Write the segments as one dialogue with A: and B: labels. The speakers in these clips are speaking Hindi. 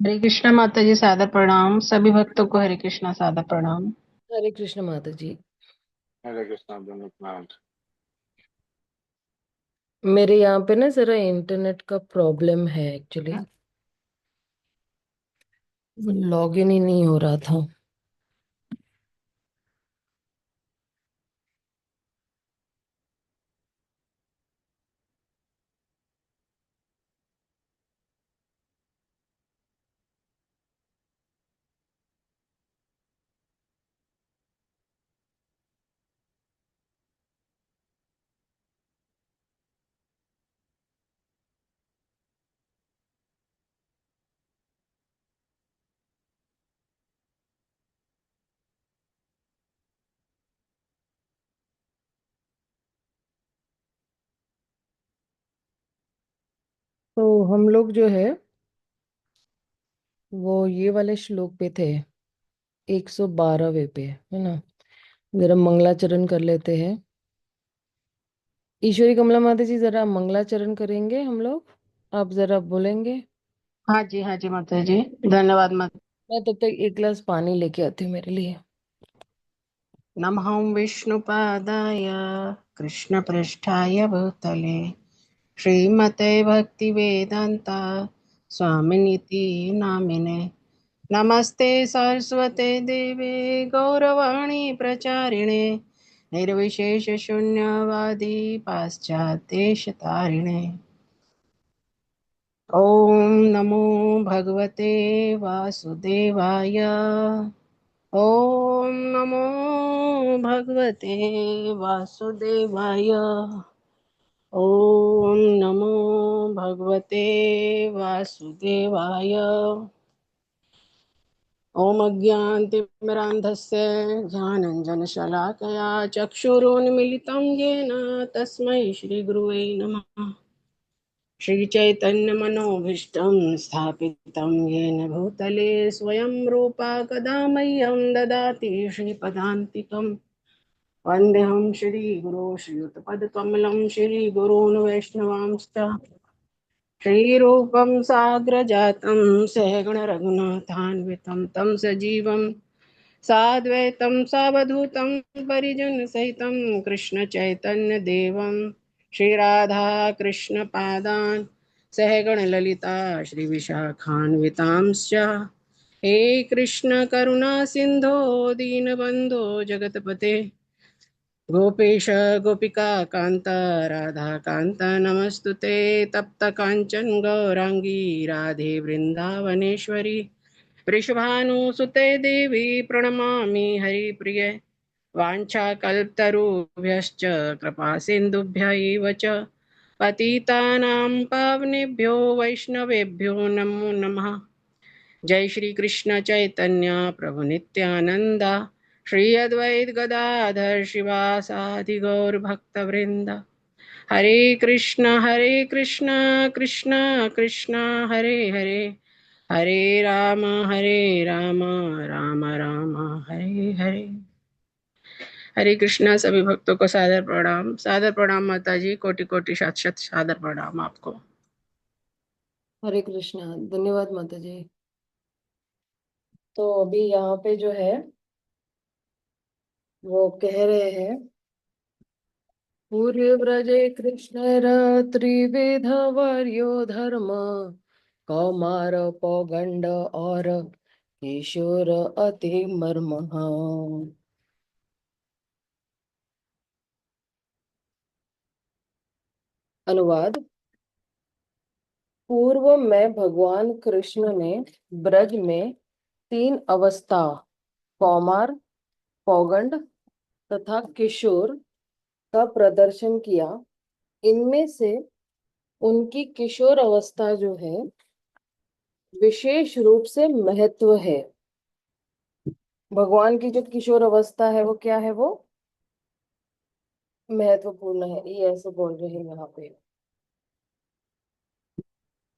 A: हरे कृष्णा माता जी, सादर प्रणाम। सभी भक्तों को हरे कृष्णा सादर प्रणाम।
B: हरे कृष्ण माता जी।
C: हरे कृष्णा प्लांट।
B: मेरे यहाँ पे ना जरा इंटरनेट का प्रॉब्लम है एक्चुअली। लॉगिन ही नहीं हो रहा था। तो हम लोग जो है वो ये वाले श्लोक पे थे, 112वें पे है ना। जरा मंगलाचरण कर लेते हैं। ईश्वरी कमला माता जी, जरा मंगलाचरण करेंगे हम लोग। आप जरा बोलेंगे।
A: हाँ जी, हाँ जी माता जी। धन्यवाद माता।
B: मैं तब तक एक गिलास पानी लेके आती हूँ मेरे लिए।
A: नमः विष्णुपादाय कृष्णपृष्ठाय भूतले श्रीमते भक्तिवेदांता स्वामिनीति नामिने। नमस्ते सरस्वते देवे गौरवाणी प्रचारिणे निर्विशेष शून्यवादी पाश्चात्येशतारिणे। ओम नमो भगवते वासुदेवाय। ओम नमो भगवते वासुदेवाय। ओम नमो भगवते वासुदेवाय। ओम अज्ञानतिमिरान्धस्य ज्ञानञ्जनशलाकया चक्षुरुन्मिलितं येन तस्मै श्रीगुरुवे नमः। श्रीचैतन्यमनोभीष्टं स्थापितं येन भूतले स्वयं रूपा कदा मह्यं ददाति श्रीपदान्तिकम्। वन्देऽहं श्रीगुरो श्रीयुतपदकमलं श्रीगुरून् वैष्णवांश्च श्रीरूपं साग्रजातं सहगणरघुनाथान्वितं तं सजीवं साद्वैतं सावधूतं परिजनसहितं कृष्णचैतन्यदेवं श्रीराधा कृष्णपादान् सहगणललिता श्रीविशाखान्वितांश्च। हे कृष्ण करुणा सिन्धो दीनबन्धो जगतपते गोपेश गोपिका कांत राधा कांत नमस्तुते। तप्त कांचन गौरांगी राधे वृंदावनेश्वरी वृषभानुसुते देवी प्रणमामि हरिप्रिये। वाञ्छाकल्पतरुभ्यश्च कृपा सिन्धुभ्य एव च पतितानां पावनेभ्यो वैष्णवेभ्यो नमो नमः। जय श्री कृष्ण चैतन्य प्रभु नित्यानंद श्री अद्वैत गदाधर शिवासादि गौर भक्त वृंद। हरे कृष्ण कृष्ण कृष्ण हरे हरे हरे राम राम राम हरे हरे। हरे कृष्णा। सभी भक्तों को सादर प्रणाम माता जी। कोटि कोटि शत शत सादर प्रणाम आपको।
B: हरे कृष्णा। धन्यवाद माता जी। तो अभी यहाँ पे जो है वो कह रहे हैं, पूर्व व्रजे कृष्ण त्रिविध वर्यो धर्म, कौमार पौगंड और किशोर अति मर्मः। अनुवाद। पूर्व में भगवान कृष्ण ने ब्रज में तीन अवस्था, कौमार, पौगंड तथा किशोर का प्रदर्शन किया। इनमें से उनकी किशोर अवस्था जो है विशेष रूप से महत्व है। भगवान की जो किशोर अवस्था है वो क्या है, वो महत्वपूर्ण है, ये ऐसे बोल रहे हैं यहाँ पे।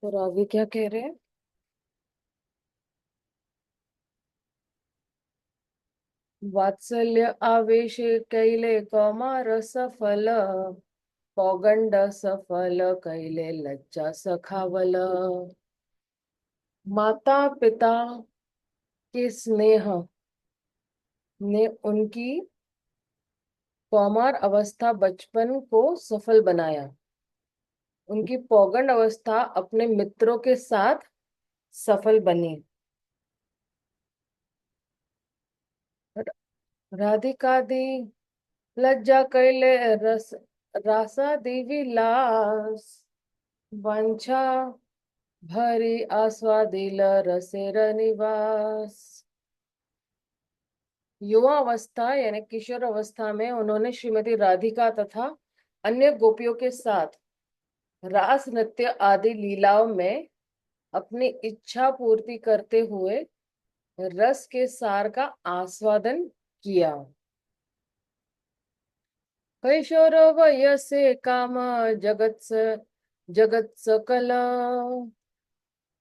B: और आगे क्या कह रहे हैं। वात्सल्य आवेश कैले कौमार सफल, पौगंड सफल कैले लज्जा सखावल। माता पिता के स्नेह ने उनकी कौमार अवस्था बचपन को सफल बनाया। उनकी पौगंड अवस्था अपने मित्रों के साथ सफल बनी। राधिका दी लज्जा कैले रस रासा दी विलास वांछा भरी आस्वादिल रसेर निवास। युवा अवस्था यानी किशोर अवस्था में उन्होंने श्रीमती राधिका तथा अन्य गोपियों के साथ रास नृत्य आदि लीलाओं में अपनी इच्छा पूर्ति करते हुए रस के सार का आस्वादन किया। कैशोर वयसे काम जगत सकल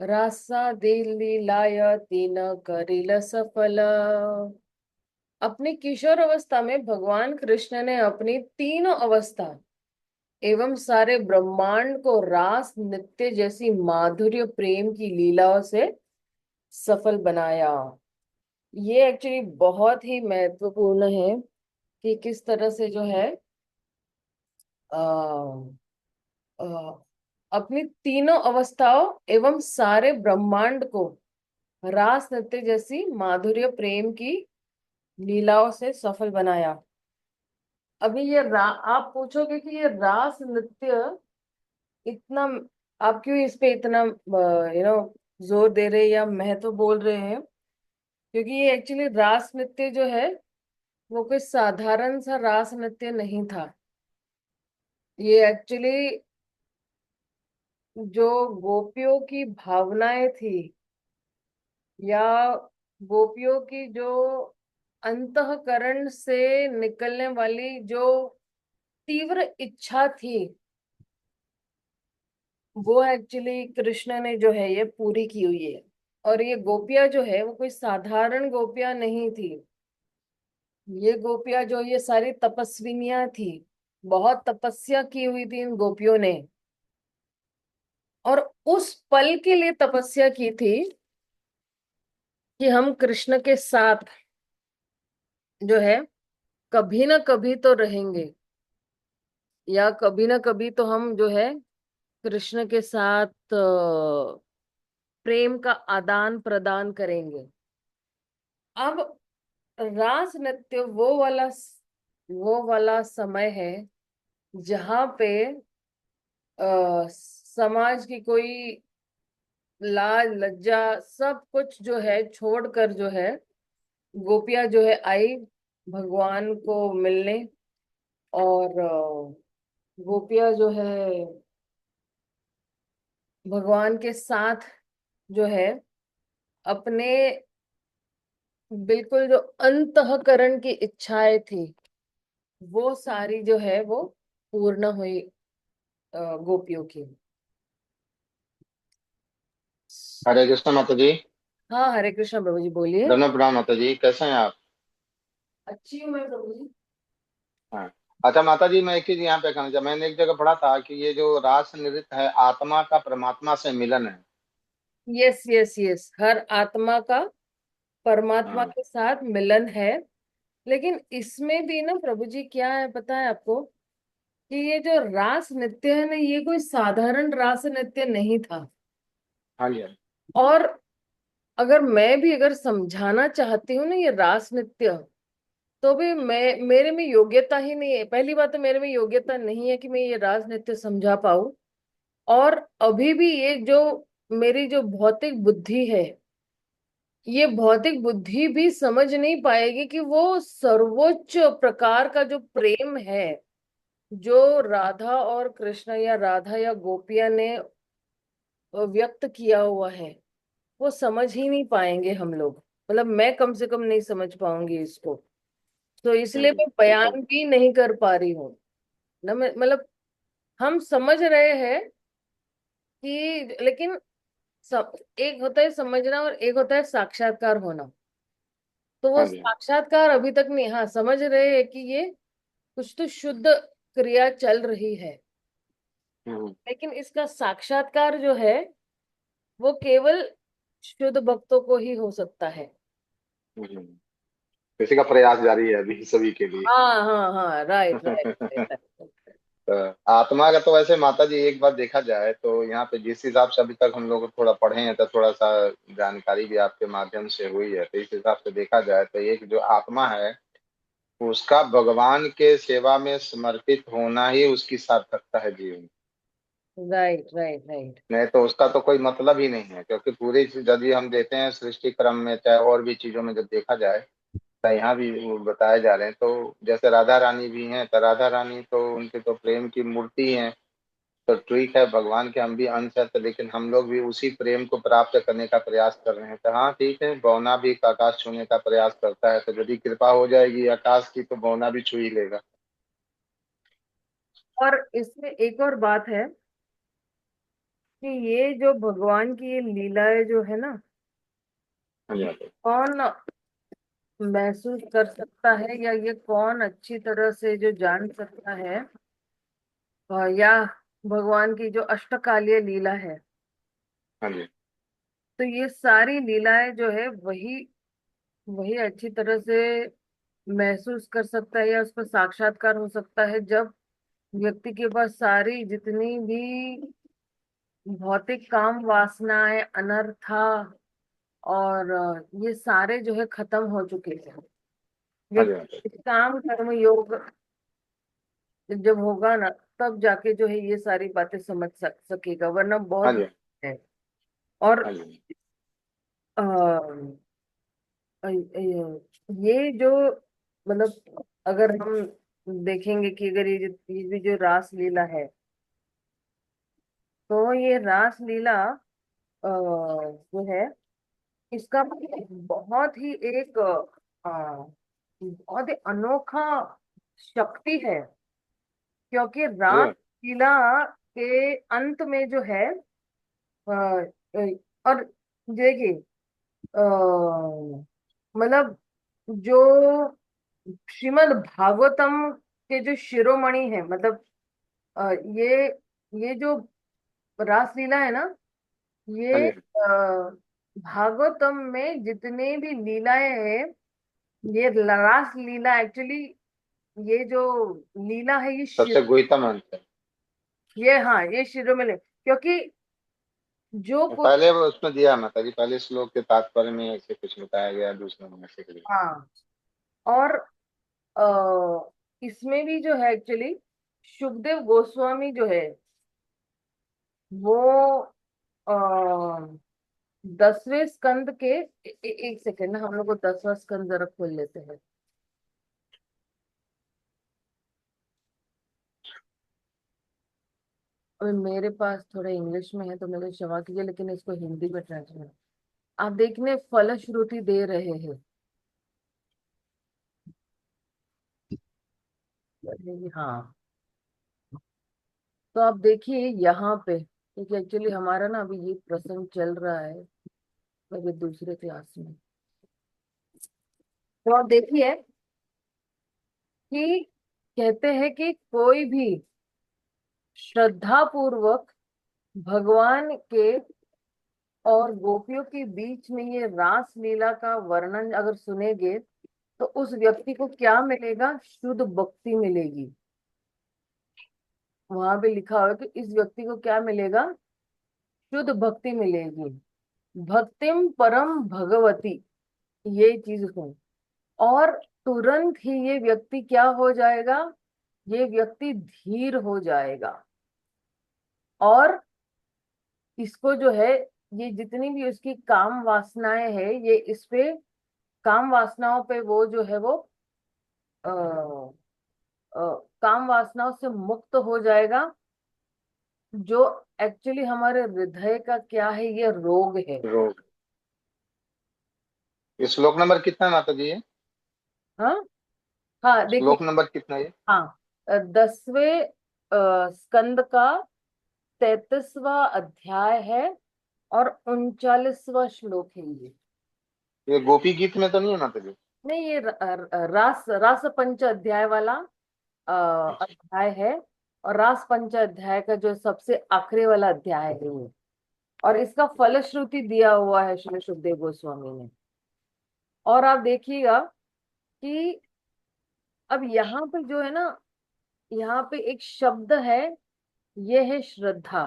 B: रासा लीलाय तीन करिल सफल। अपनी किशोर अवस्था में भगवान कृष्ण ने अपनी तीनों अवस्था एवं सारे ब्रह्मांड को रास नृत्य जैसी माधुर्य प्रेम की लीलाओं से सफल बनाया। ये एक्चुअली बहुत ही महत्वपूर्ण है कि किस तरह से जो है आ, अपनी तीनों अवस्थाओं एवं सारे ब्रह्मांड को रास नृत्य जैसी माधुर्य प्रेम की लीलाओं से सफल बनाया। अभी आप पूछोगे कि ये रास नृत्य इतना, आप क्यों इस पे इतना जोर दे रहे हैं या महत्व बोल रहे हैं? क्योंकि ये एक्चुअली रास नृत्य जो है वो कोई साधारण सा रास नृत्य नहीं था। ये एक्चुअली जो गोपियों की भावनाएं थी या गोपियों की जो अंतःकरण से निकलने वाली जो तीव्र इच्छा थी, वो एक्चुअली कृष्ण ने जो है ये पूरी की हुई है। और ये गोपियां जो है वो कोई साधारण गोपियां नहीं थी। ये गोपियां जो ये सारी तपस्विनियां थी, बहुत तपस्या की हुई थी इन गोपियों ने, और उस पल के लिए तपस्या की थी कि हम कृष्ण के साथ जो है कभी ना कभी तो रहेंगे, या कभी ना कभी तो हम जो है कृष्ण के साथ प्रेम का आदान प्रदान करेंगे। अब रास नृत्य वो वाला समय है जहां पे समाज की कोई लाज लज्जा सब कुछ जो है छोड़कर जो है गोपियां जो है आई भगवान को मिलने। और गोपियां जो है भगवान के साथ जो है अपने बिल्कुल जो अंतःकरण की इच्छाएं थी वो सारी जो है वो पूर्ण हुई गोपियों की।
C: हरे कृष्ण माता जी।
B: हाँ, हरे कृष्ण प्रभु जी, बोलिए।
C: धन्य प्रणाम माता जी, कैसे हैं आप?
B: अच्छी हूँ मैं प्रभु जी।
C: हाँ। अच्छा माता जी, मैं एक चीज यहाँ पे कहना चाहता, मैंने एक जगह पढ़ा था कि ये जो रास नृत्य है आत्मा का परमात्मा से मिलन है।
B: यस यस यस, हर आत्मा का परमात्मा
C: हाँ।
B: के साथ मिलन है। लेकिन इसमें भी ना प्रभु जी क्या है पता है आपको, कि ये जो रास नृत्य है ना ये कोई साधारण रास नृत्य नहीं था।
C: हाँ जी, हाँ जी।
B: और अगर मैं भी अगर समझाना चाहती हूँ ना ये रास नृत्य, तो भी मैं मेरे में योग्यता ही नहीं है। पहली बात तो मेरे में योग्यता नहीं है कि मैं ये रास नृत्य समझा पाऊं। और अभी भी ये जो मेरी जो भौतिक बुद्धि है, ये भौतिक बुद्धि भी समझ नहीं पाएगी कि वो सर्वोच्च प्रकार का जो प्रेम है जो राधा और कृष्ण या राधा या गोपिया ने व्यक्त किया हुआ है, वो समझ ही नहीं पाएंगे हम लोग। मतलब मैं कम से कम नहीं समझ पाऊंगी इसको। तो इसलिए मैं
C: बिल्कुल।
B: बयान भी नहीं कर पा रही हूँ ना। मतलब हम समझ रहे हैं कि, लेकिन एक होता है समझना और एक होता है साक्षात्कार होना। तो वो
C: हाँ जी।
B: साक्षात्कार अभी तक नहीं। हाँ, समझ रहे हैं कि ये कुछ तो शुद्ध क्रिया चल रही है,
C: हम्म।
B: लेकिन इसका साक्षात्कार जो है वो केवल शुद्ध भक्तों को ही हो सकता है।
C: हम्म। इसी का प्रयास जारी है अभी सभी के लिए।
B: हाँ हाँ हाँ, राइट राइट राइट।
C: तो आत्मा का तो वैसे माता जी एक बार देखा जाए तो यहाँ पे जिस हिसाब से अभी तक हम लोग थोड़ा पढ़े हैं तो थोड़ा सा जानकारी भी आपके माध्यम से हुई है, तो इस हिसाब से देखा जाए तो एक जो आत्मा है उसका भगवान के सेवा में समर्पित होना ही उसकी सार्थकता है जीवन।
B: Right right right.
C: नहीं तो उसका तो कोई मतलब ही नहीं है, क्योंकि पूरी चीज यदि हम देते हैं सृष्टि क्रम में चाहे और भी चीजों में जब देखा जाए तो यहाँ भी वो बताए जा रहे हैं, तो जैसे राधा रानी भी हैं तो राधा रानी तो उनके तो प्रेम की मूर्ति हैं। तो ठीक है भगवान के हम भी अंश है, तो लेकिन हम लोग भी उसी प्रेम को प्राप्त करने का प्रयास कर रहे हैं। तो हाँ ठीक है, बौना भी आकाश छूने का प्रयास करता है, तो यदि कृपा हो जाएगी आकाश की तो बौना भी छू ही लेगा।
B: और इसमें एक और बात है कि ये जो भगवान की ये लीलाएं जो है ना,
C: हाँ जी माता
B: कौन महसूस कर सकता है, या ये कौन अच्छी तरह से जो जान सकता है, या भगवान की जो अष्टकालीय लीला है,
C: हाँ जी
B: तो ये सारी लीलाएं जो है वही वही अच्छी तरह से महसूस कर सकता है या उसका साक्षात्कार हो सकता है जब व्यक्ति के पास सारी जितनी भी भौतिक काम वासनाएं, अनर्था और ये सारे जो है खत्म हो चुके हैं।
C: हाँ जी माता
B: व्यक्ति काम कर्म योग जब होगा ना, तब जाके जो है ये सारी बातें समझ सकेगा, वरना
C: हाँ
B: बहुत
C: जी
B: है। और
C: हाँ जी
B: अ, ये जो मतलब अगर हम देखेंगे कि अगर ये भी जो रास लीला है, तो ये रास लीला जो है इसका बहुत ही एक बहुत ही अनोखा शक्ति है। क्योंकि
C: हाँ जी
B: रास
C: माता।
B: लीला के अंत में जो है और देखिए मतलब जो श्रीमद् भागवतम के जो शिरोमणि है, मतलब ये जो रासलीला है ना,
C: हाँ
B: ये
C: जी
B: भागवतम में जितने भी लीलाएं हैं, ये रास लीला एक्चुअली, ये जो लीला है ये
C: सबसे गुहितम अंत है।
B: ये हाँ ये शिरोमणि, क्योंकि जो कुछ,
C: पहले वो उसमें दिया है माता जी, पहले श्लोक के तात्पर्य में ऐसे कुछ बताया गया, दूसरे में ऐसे कुछ।
B: हाँ, और इसमें भी जो है एक्चुअली सुखदेव गोस्वामी जो है वो आ, 10वें स्कंद के एक सेकेंड ना, हम लोग को 10वां स्कंद जरा खोल लेते हैं। अभी मेरे पास थोड़ा इंग्लिश में है तो मेरे क्षमा कीजिए, लेकिन इसको हिंदी में ट्रांसलेट आप देखने फलश्रुति दे रहे हैं। हाँ, तो आप देखिए यहाँ पे, क्योंकि एक्चुअली हमारा ना अभी ये प्रसंग चल रहा है अभी दूसरे क्लास में। तो आप देखिए कि कहते हैं कि कोई भी श्रद्धा पूर्वक भगवान के और गोपियों के बीच में ये रास लीला का वर्णन अगर सुनेंगे, तो उस व्यक्ति को क्या मिलेगा? शुद्ध भक्ति मिलेगी। वहां पे लिखा हुआ है कि इस व्यक्ति को क्या मिलेगा? शुद्ध भक्ति मिलेगी। भक्तिम परम भगवती, ये चीज सुन, और तुरंत ही ये व्यक्ति क्या हो जाएगा? ये व्यक्ति धीर हो जाएगा, और इसको जो है ये जितनी भी उसकी काम वासनाएं है, ये इस पे काम वासनाओं पे वो जो है वो आ, काम वासनाओं से मुक्त हो जाएगा। जो एक्चुअली हमारे हृदय का क्या है, ये रोग है।
C: रोग। ये श्लोक नंबर कितना है माता जी ये?
B: हाँ हाँ, देखिए,
C: श्लोक नंबर कितना है ये?
B: हाँ 10वें स्कंद का 33वां अध्याय है और 39वां श्लोक है ये।
C: ये गोपी गीत में तो नहीं है माता जी?
B: नहीं, ये रास रास पंच अध्याय वाला
C: अच्छा।
B: अध्याय है, और रास पंच अध्याय का जो सबसे आखिरी वाला अध्याय है ये। और इसका फलश्रुति दिया हुआ है श्री सुखदेव गोस्वामी ने। और आप देखिएगा कि अब यहाँ पे जो है ना, यहाँ पे एक शब्द है, ये है श्रद्धा।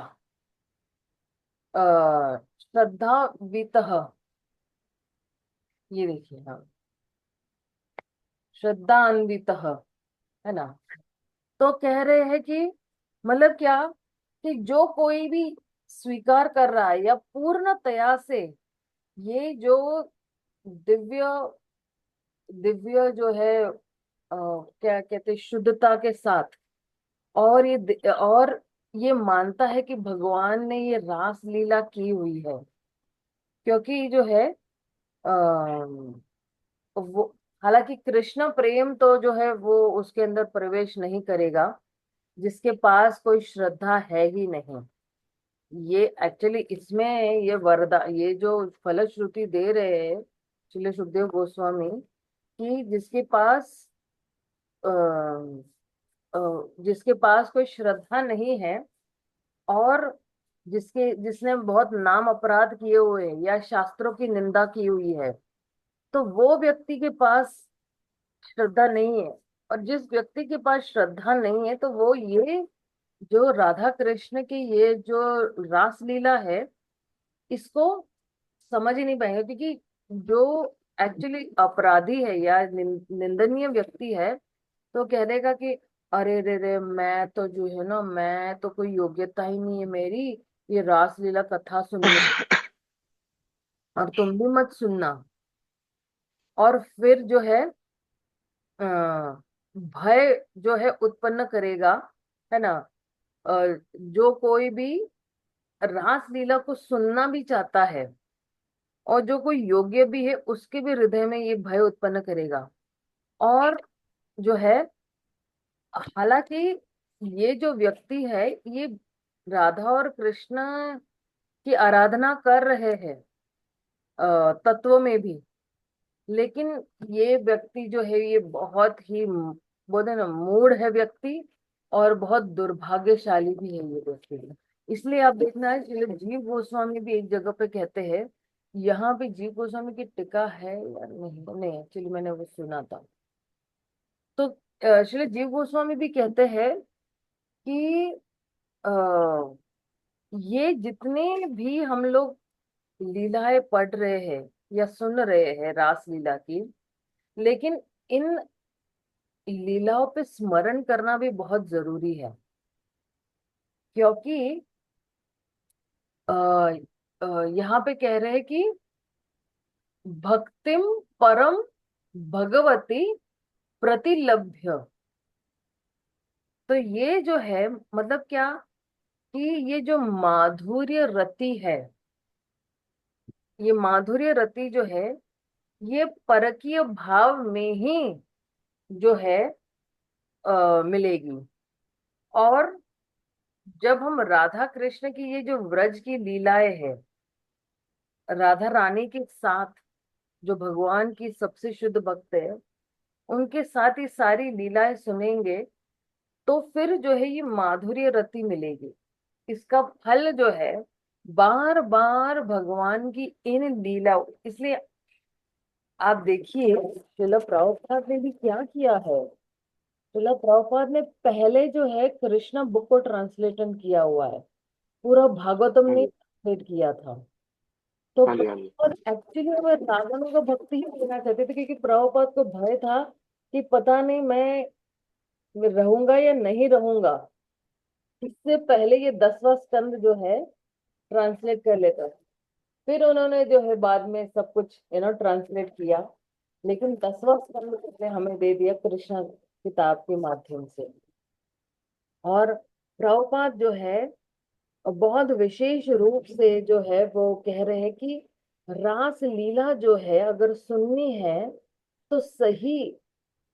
B: श्रद्धा वितः, ये देखिए, हाँ, श्रद्धान्वितः, है ना। तो कह रहे हैं कि मतलब क्या, कि जो कोई भी स्वीकार कर रहा है या पूर्णतया से ये जो दिव्य दिव्य जो है, क्या कहते हैं, शुद्धता के साथ, और ये मानता है कि भगवान ने ये रास लीला की हुई है। क्योंकि जो है वो, हालांकि कृष्ण प्रेम तो जो है वो उसके अंदर प्रवेश नहीं करेगा जिसके पास कोई श्रद्धा है ही नहीं। ये एक्चुअली इसमें ये वरदा, ये जो फलश्रुति दे रहे हैं श्रील सुखदेव गोस्वामी, कि अ, जिसके पास कोई श्रद्धा नहीं है, और जिसने बहुत नाम अपराध किए हुए हैं या शास्त्रों की निंदा की हुई है, तो वो व्यक्ति के पास श्रद्धा नहीं है। और जिस व्यक्ति के पास श्रद्धा नहीं है, तो वो ये जो राधा कृष्ण की ये जो रास लीला है, इसको समझ ही नहीं पाएंगे। क्योंकि जो एक्चुअली अपराधी है या निंदनीय व्यक्ति है, तो कह देगा कि अरे रे रे, मैं तो जो है ना, मैं तो कोई योग्यता ही नहीं है मेरी ये रासलीला कथा सुनने, और तुम भी मत सुनना। और फिर जो है अ, भय जो है उत्पन्न करेगा, है ना। जो कोई भी रासलीला को सुनना भी चाहता है, और जो कोई योग्य भी है, उसके भी हृदय में ये भय उत्पन्न करेगा। और जो है, हालांकि ये जो व्यक्ति है, ये राधा और कृष्ण की आराधना कर रहे हैं तत्व में भी, लेकिन ये व्यक्ति जो है ये बहुत ही बोलते हैं ना मूढ़ है व्यक्ति, और बहुत दुर्भाग्यशाली भी है ये व्यक्ति। इसलिए आप देखना है, श्रील जीव गोस्वामी भी एक जगह पे कहते हैं, यहाँ पे जीव गोस्वामी की टीका है या नहीं, नहीं एक्चुअली मैंने वो सुना था। तो श्रील जीव गोस्वामी भी कहते हैं कि अ, ये जितने भी हम लोग लीलाएं पढ़ रहे हैं या सुन रहे हैं रास लीला की, लेकिन इन लीलाओं पे स्मरण करना भी बहुत जरूरी है। क्योंकि आ, यहाँ पे कह रहे हैं कि भक्तिम परम भगवती प्रतिलभ्य। तो ये जो है मतलब क्या, कि ये जो माधुर्य रति है, ये माधुर्य रति जो है, ये परकीय भाव में ही जो है मिलेगी। और जब हम राधा कृष्ण की ये जो व्रज की लीलाएं है, राधा रानी के साथ, जो भगवान की सबसे शुद्ध भक्त है, उनके साथ ये सारी लीलाएं सुनेंगे, तो फिर जो है ये माधुर्य रति मिलेगी। इसका फल जो है बार बार भगवान की इन लीलाओं, इसलिए आप देखिए श्रील प्रभुपाद ने भी क्या किया है। श्रील प्रभुपाद ने पहले जो है कृष्णा बुक को ट्रांसलेशन किया हुआ है, पूरा भागवतम
C: हाँ
B: ने
C: जी,
B: ट्रांसलेट किया था। तो
C: हाँ जी, हाँ जी।
B: प्रभुपाद एक्चुअली वो रावणों का भक्त ही होना चाहते थे, क्योंकि प्रभुपाद को भय था कि पता नहीं मैं रहूंगा या नहीं रहूंगा, इससे पहले ये 10वां स्कंद जो है ट्रांसलेट कर लेता। फिर उन्होंने जो है बाद में सब कुछ ट्रांसलेट किया, लेकिन 10वां स्कंद उसने हमें दे दिया कृष्ण किताब के माध्यम से। और प्रभुपाद जो है बहुत विशेष रूप से जो है वो कह रहे हैं कि रास लीला जो है अगर सुननी है, तो सही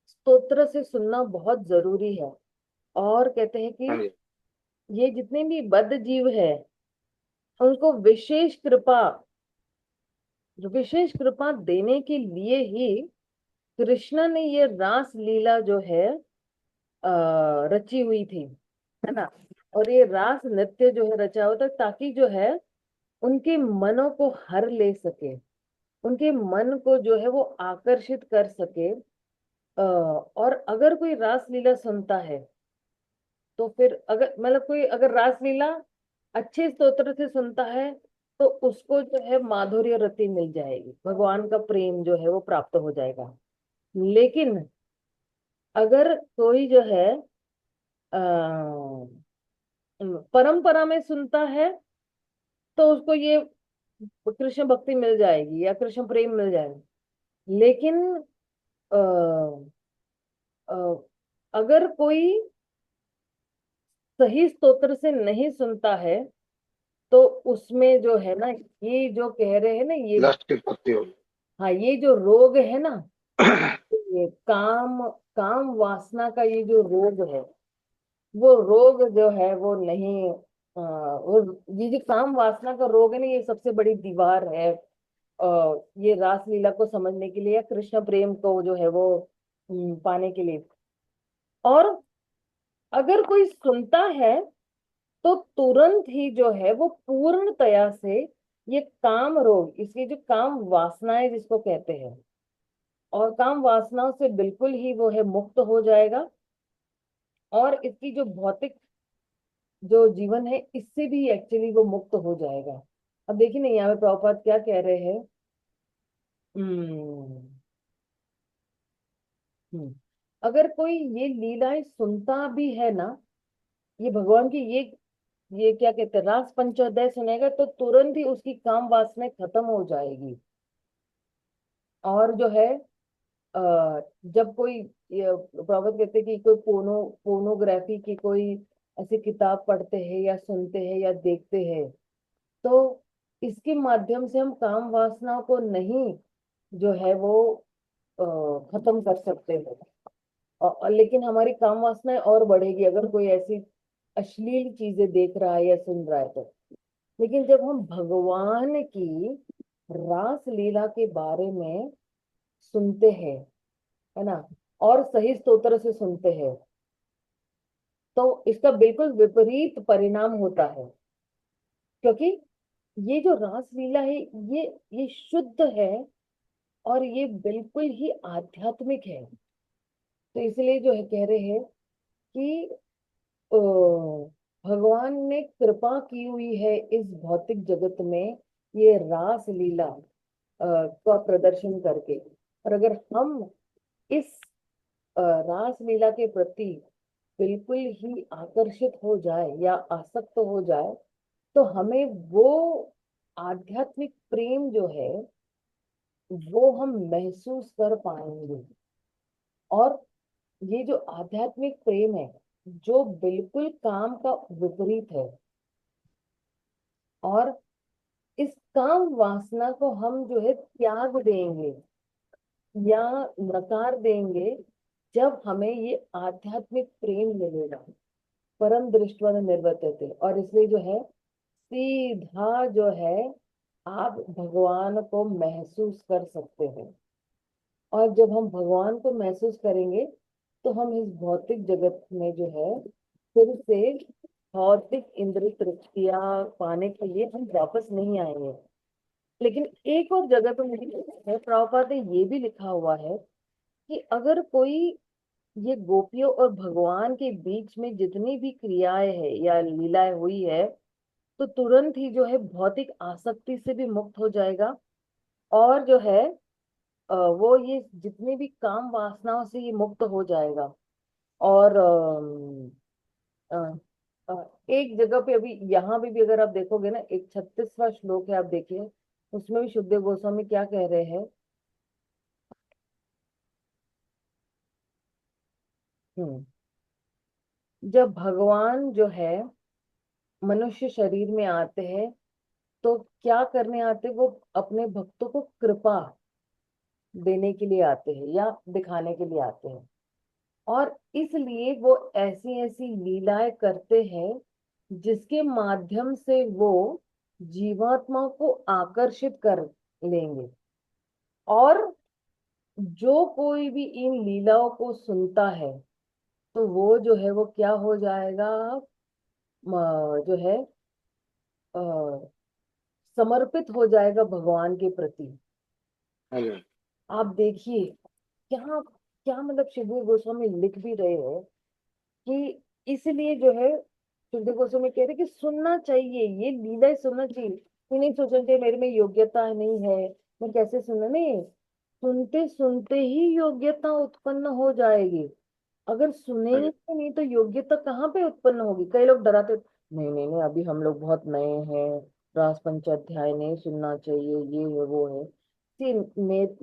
B: स्तोत्र से सुनना बहुत जरूरी है। और कहते हैं
C: हाँ
B: कि
C: जी,
B: ये जितने भी बद्ध जीव है, उनको विशेष कृपा देने के लिए ही कृष्ण ने ये रास लीला जो है रची हुई थी, है ना। और ये रास नृत्य जो है रचा हुआ था, ताकि जो है उनके मनों को हर ले सके, उनके मन को जो है वो आकर्षित कर सके। और अगर कोई रास लीला सुनता है तो फिर अगर मतलब कोई अगर रासलीला अच्छे स्तोत्र से सुनता है तो उसको जो है माधुर्य रति मिल जाएगी, भगवान का प्रेम जो है वो प्राप्त हो जाएगा। लेकिन अगर कोई जो है परंपरा में सुनता है तो उसको ये कृष्ण भक्ति मिल जाएगी या कृष्ण प्रेम मिल जाएगा। लेकिन अ, अ, अगर कोई सही स्तोत्र से नहीं सुनता है तो उसमें जो है ना, ये जो कह रहे हैं ना, ये
C: लस्ट की उत्पत्ति होगी।
B: हाँ, ये जो रोग है ना, ये काम काम वासना का ये जो रोग है, वो रोग जो है वो नहीं वो ये जो काम वासना का रोग है ना, ये सबसे बड़ी दीवार है ये रास लीला को समझने के लिए या कृष्ण प्रेम को जो है वो पाने के लिए। और अगर कोई सुनता है तो तुरंत ही जो है वो पूर्णतया से ये काम रोग, इसकी जो काम वासनाएं जिसको कहते हैं, और काम वासनाओं से बिल्कुल ही वो है मुक्त हो जाएगा। और इसकी जो भौतिक जो जीवन है इससे भी एक्चुअली वो मुक्त हो जाएगा। अब देखिए ना, यहाँ पे प्रभुपाद क्या कह रहे हैं। हम्म हम्म अगर कोई ये लीलाएं सुनता भी है ना, ये भगवान की ये क्या कहते हैं, रास पंचोदय सुनेगा तो तुरंत ही उसकी काम वासना खत्म हो जाएगी। और जो है जब कोई प्रॉब्लम कहते हैं कि कोई पोर्नोग्राफी की कोई ऐसी किताब पढ़ते हैं या सुनते हैं या देखते हैं तो इसके माध्यम से हम काम वासनाओं को नहीं जो है वो खत्म कर सकते हैं। लेकिन हमारी काम वासनाएं और बढ़ेगी अगर कोई ऐसी अश्लील चीजें देख रहा है या सुन रहा है तो। लेकिन जब हम भगवान की रास लीला के बारे में सुनते हैं, है ना, और सही स्तोत्र से सुनते हैं तो इसका बिल्कुल विपरीत परिणाम होता है। क्योंकि ये जो रास लीला है ये शुद्ध है और ये बिल्कुल ही आध्यात्मिक है। तो इसलिए जो है कह रहे हैं कि अ, भगवान ने कृपा की हुई है इस भौतिक जगत में ये रास लीला का प्रदर्शन करके। और अगर हम इस रास लीला के प्रति बिल्कुल ही आकर्षित हो जाए या आसक्त हो जाए तो हमें वो आध्यात्मिक प्रेम जो है वो हम महसूस कर पाएंगे। और ये जो आध्यात्मिक प्रेम है जो बिल्कुल काम का विपरीत है, और इस काम वासना को हम जो है त्याग देंगे या नकार देंगे जब हमें ये आध्यात्मिक प्रेम मिलेगा। परम दृष्टवा निर्वर्तते, और इसलिए जो है सीधा जो है आप भगवान को महसूस कर सकते हैं। और जब हम भगवान को महसूस करेंगे तो हम इस भौतिक जगत में जो है फिर से भौतिक इंद्रिय तृप्तियां पाने के लिए हम वापस नहीं आएंगे। लेकिन एक और जगह तो मुझे है प्रभुपाद ने ये भी लिखा हुआ है कि अगर कोई ये गोपियों और भगवान के बीच में जितनी भी क्रियाएं है या लीलाएं हुई है तो तुरंत ही जो है भौतिक आसक्ति से भी मुक्त हो जाएगा। और जो है वो ये जितनी भी काम वासनाओं से ये मुक्त हो जाएगा। और अ, एक जगह पे अभी यहाँ भी अगर आप देखोगे ना, एक 36वां श्लोक है, आप देखिए उसमें भी शुद्धदेव गोस्वामी क्या कह रहे हैं। हम्म जब भगवान जो है मनुष्य शरीर में आते हैं तो क्या करने आते हैं, वो अपने भक्तों को कृपा देने के लिए आते हैं या दिखाने के लिए आते हैं। और इसलिए वो ऐसी ऐसी लीलाएं करते हैं जिसके माध्यम से वो जीवात्मा को आकर्षित कर लेंगे। और जो कोई भी इन लीलाओं को सुनता है तो वो जो है वो क्या हो जाएगा, जो है समर्पित हो जाएगा भगवान के प्रति।
C: हम्म,
B: आप देखिए क्या क्या मतलब श्रीधर गोस्वामी लिख भी रहे हैं कि इसलिए जो है श्रीधर गोस्वामी कह रहे कि सुनना चाहिए, ये लीला ही सुनना चाहिए। ये नहीं सोचना चाहिए मेरे में योग्यता नहीं है, मैं कैसे सुनना, नहीं, सुनते सुनते ही योग्यता उत्पन्न हो जाएगी। अगर सुनेंगे नहीं तो योग्यता कहाँ पे उत्पन्न होगी। कई लोग डराते, नहीं नहीं नहीं अभी हम लोग बहुत नए हैं, रास पंचाध्याय नहीं सुनना चाहिए, ये है वो है। सी